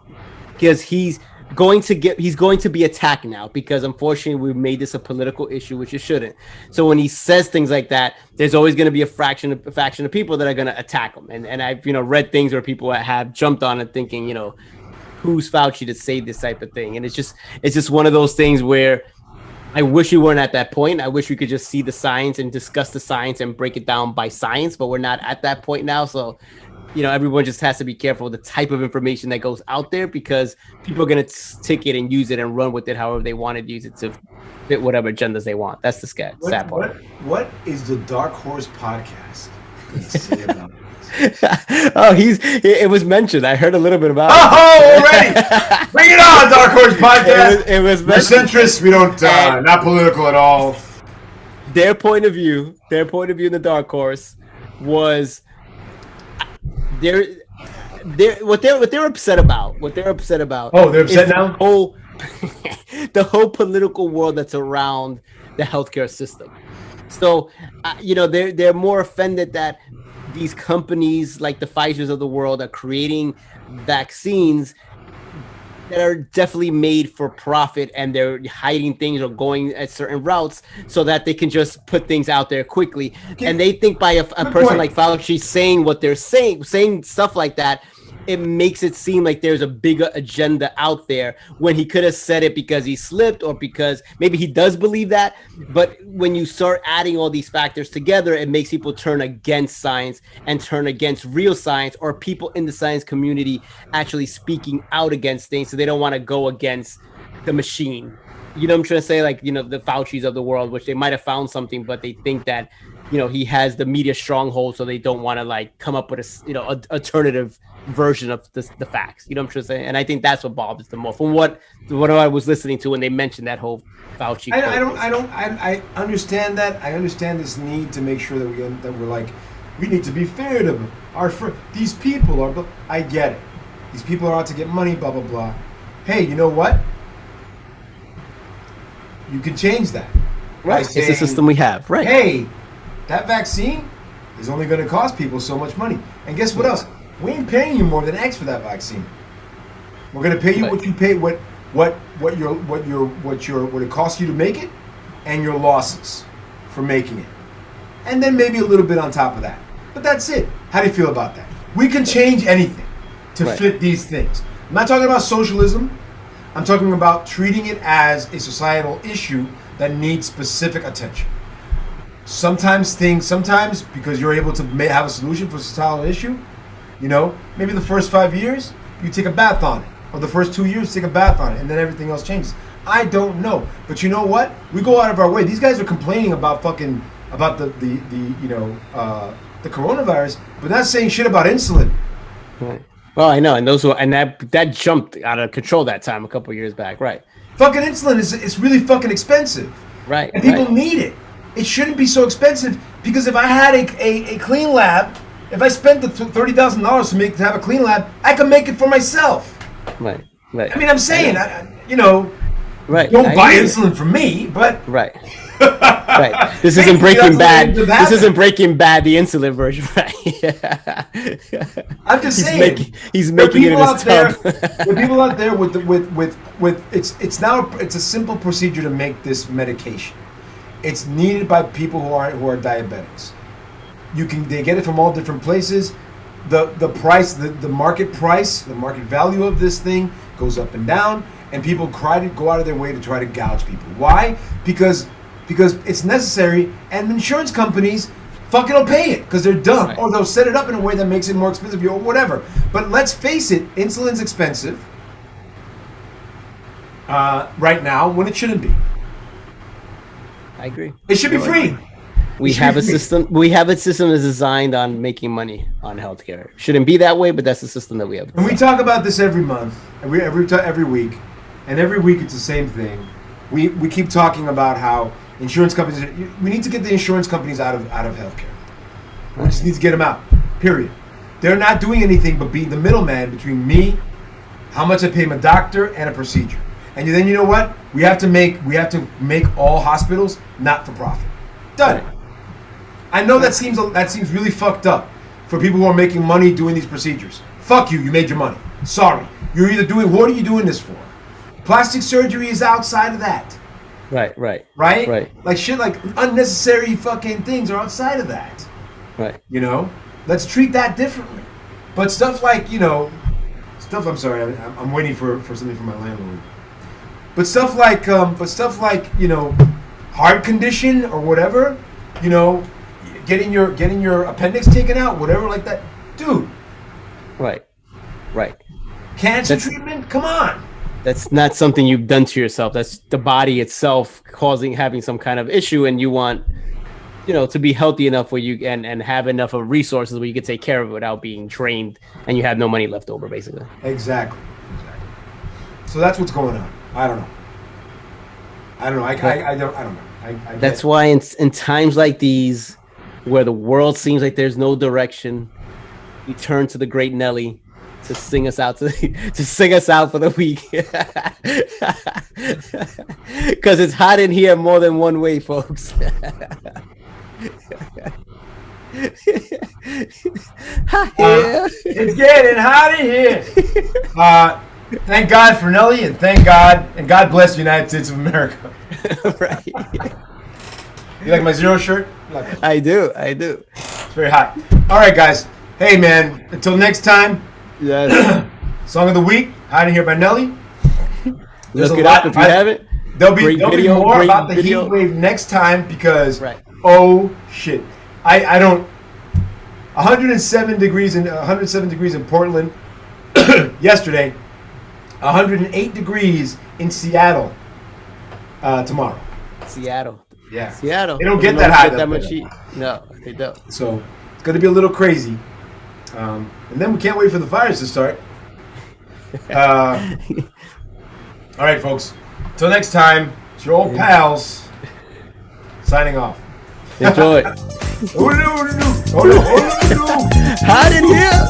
he's going to be attacked now, because unfortunately we made this a political issue, which it shouldn't. So when he says things like that, there's always going to be a faction of people that are going to attack him. And I've read things where people have jumped on it thinking, who's Fauci to say this type of thing? And it's just one of those things where I wish we weren't at that point. I wish we could just see the science and discuss the science and break it down by science, but we're not at that point now. So, everyone just has to be careful with the type of information that goes out there, because people are going to take it and use it and run with it however they want to use it to fit whatever agendas they want. That's the sad part. What is the Dark Horse podcast going to say about this? Oh, it was mentioned. I heard a little bit about it. Oh, already! Bring it on, Dark Horse podcast. It was We're centrist. We don't not political at all. Their point of view in the Dark Horse was what they're upset about. Oh, they're upset now. The whole political world that's around the healthcare system. So, they're more offended that these companies like the Pfizers of the world are creating vaccines that are definitely made for profit, and they're hiding things or going at certain routes so that they can just put things out there quickly. And they think by a person like Fauci saying what they're saying stuff like that, it makes it seem like there's a bigger agenda out there, when he could have said it because he slipped, or because maybe he does believe that. But when you start adding all these factors together, it makes people turn against science and turn against real science, or people in the science community actually speaking out against things, so they don't want to go against the machine. You know what I'm trying to say? Like, the Faucis of the world, which they might have found something, but they think that, he has the media stronghold, so they don't want to come up with a alternative version of the facts. You know what I'm trying to say? And I think that's what bothers them more. From what I was listening to when they mentioned that whole Fauci. I understand that. I understand this need to make sure that we're like, we need to be fair to these people are. I get it. These people are out to get money. Blah blah blah. Hey, you know what? You can change that. Right. It's the system we have. Right. Hey, that vaccine is only going to cost people so much money. And guess what else? We ain't paying you more than X for that vaccine. We're going to pay you what you pay, what it costs you to make it, and your losses for making it, and then maybe a little bit on top of that. But that's it. How do you feel about that? We can change anything to fit these things. I'm not talking about socialism. I'm talking about treating it as a societal issue that needs specific attention. Sometimes because you're able to have a solution for a societal issue, maybe the first 5 years you take a bath on it, or the first 2 years take a bath on it, and then everything else changes. I don't know, but you know what? We go out of our way. These guys are complaining about the coronavirus, but not saying shit about insulin. Right. Well, I know, and that jumped out of control that time a couple of years back, right? Fucking insulin is really fucking expensive, right? And people need it. It shouldn't be so expensive, because if I had a clean lab, if I spent the $30,000 to have a clean lab, I can make it for myself. Right. I mean, I'm saying, right. Don't buy insulin from me, but right. Right. This isn't Breaking Bad. This isn't Breaking Bad, the insulin version, right? Yeah. I'm just saying. He's making it in his tub. There are people out there with it's a simple procedure to make this medication. It's needed by people who are diabetics. They get it from all different places. The price, the market price, the market value of this thing goes up and down, and people go out of their way to try to gouge people. Why? Because it's necessary, and insurance companies fucking will pay it because they're dumb, right. Or they'll set it up in a way that makes it more expensive or whatever. But let's face it, insulin's expensive right now when it shouldn't be. I agree. It should be free. We have a system that's designed on making money on healthcare. Shouldn't be that way, but that's the system that we have. And we talk about this every month, every week, and every week it's the same thing. We keep talking about how Insurance companies. We need to get the insurance companies out of healthcare. We just need to get them out. Period. They're not doing anything but being the middleman between me, how much I pay my doctor, and a procedure. And then you know what? We have to make all hospitals not for profit. Done. I know that seems really fucked up for people who are making money doing these procedures. Fuck you. You made your money. Sorry. You're either doing. What are you doing this for? Plastic surgery is outside of that. Right. Like shit, like unnecessary fucking things are outside of that. Right. You know, let's treat that differently. But stuff like I'm sorry, I'm waiting for something from my landlord. But stuff like heart condition or whatever, getting your appendix taken out, whatever like that, dude. Right. Cancer treatment, come on. That's not something you've done to yourself. That's the body itself having some kind of issue, and you want, to be healthy enough where you and have enough of resources where you can take care of it without being drained, and you have no money left over, basically. Exactly. So that's what's going on. I don't know. I don't know. That's why in times like these, where the world seems like there's no direction, we turn to the great Nelly to sing us out to sing us out for the week. Because it's hot in here more than one way, folks. It's getting hot in here. Thank God for Nelly, and thank God, and God bless the United States of America. Right. You like my Zero shirt? I do. It's very hot. All right, guys. Hey, man. Until next time. Yes. Song of the week, Hot in Here by Nelly. Look it up if you haven't. There'll be more about the heat wave next time because, oh shit, I don't. 107 degrees in Portland yesterday. 108 degrees in Seattle tomorrow. Seattle. Yeah. Seattle. They don't get that high. That much heat. No, they don't. So it's going to be a little crazy. And then we can't wait for the fires to start. All right, folks. Until next time, it's your old pals signing off. Enjoy. Hot in here.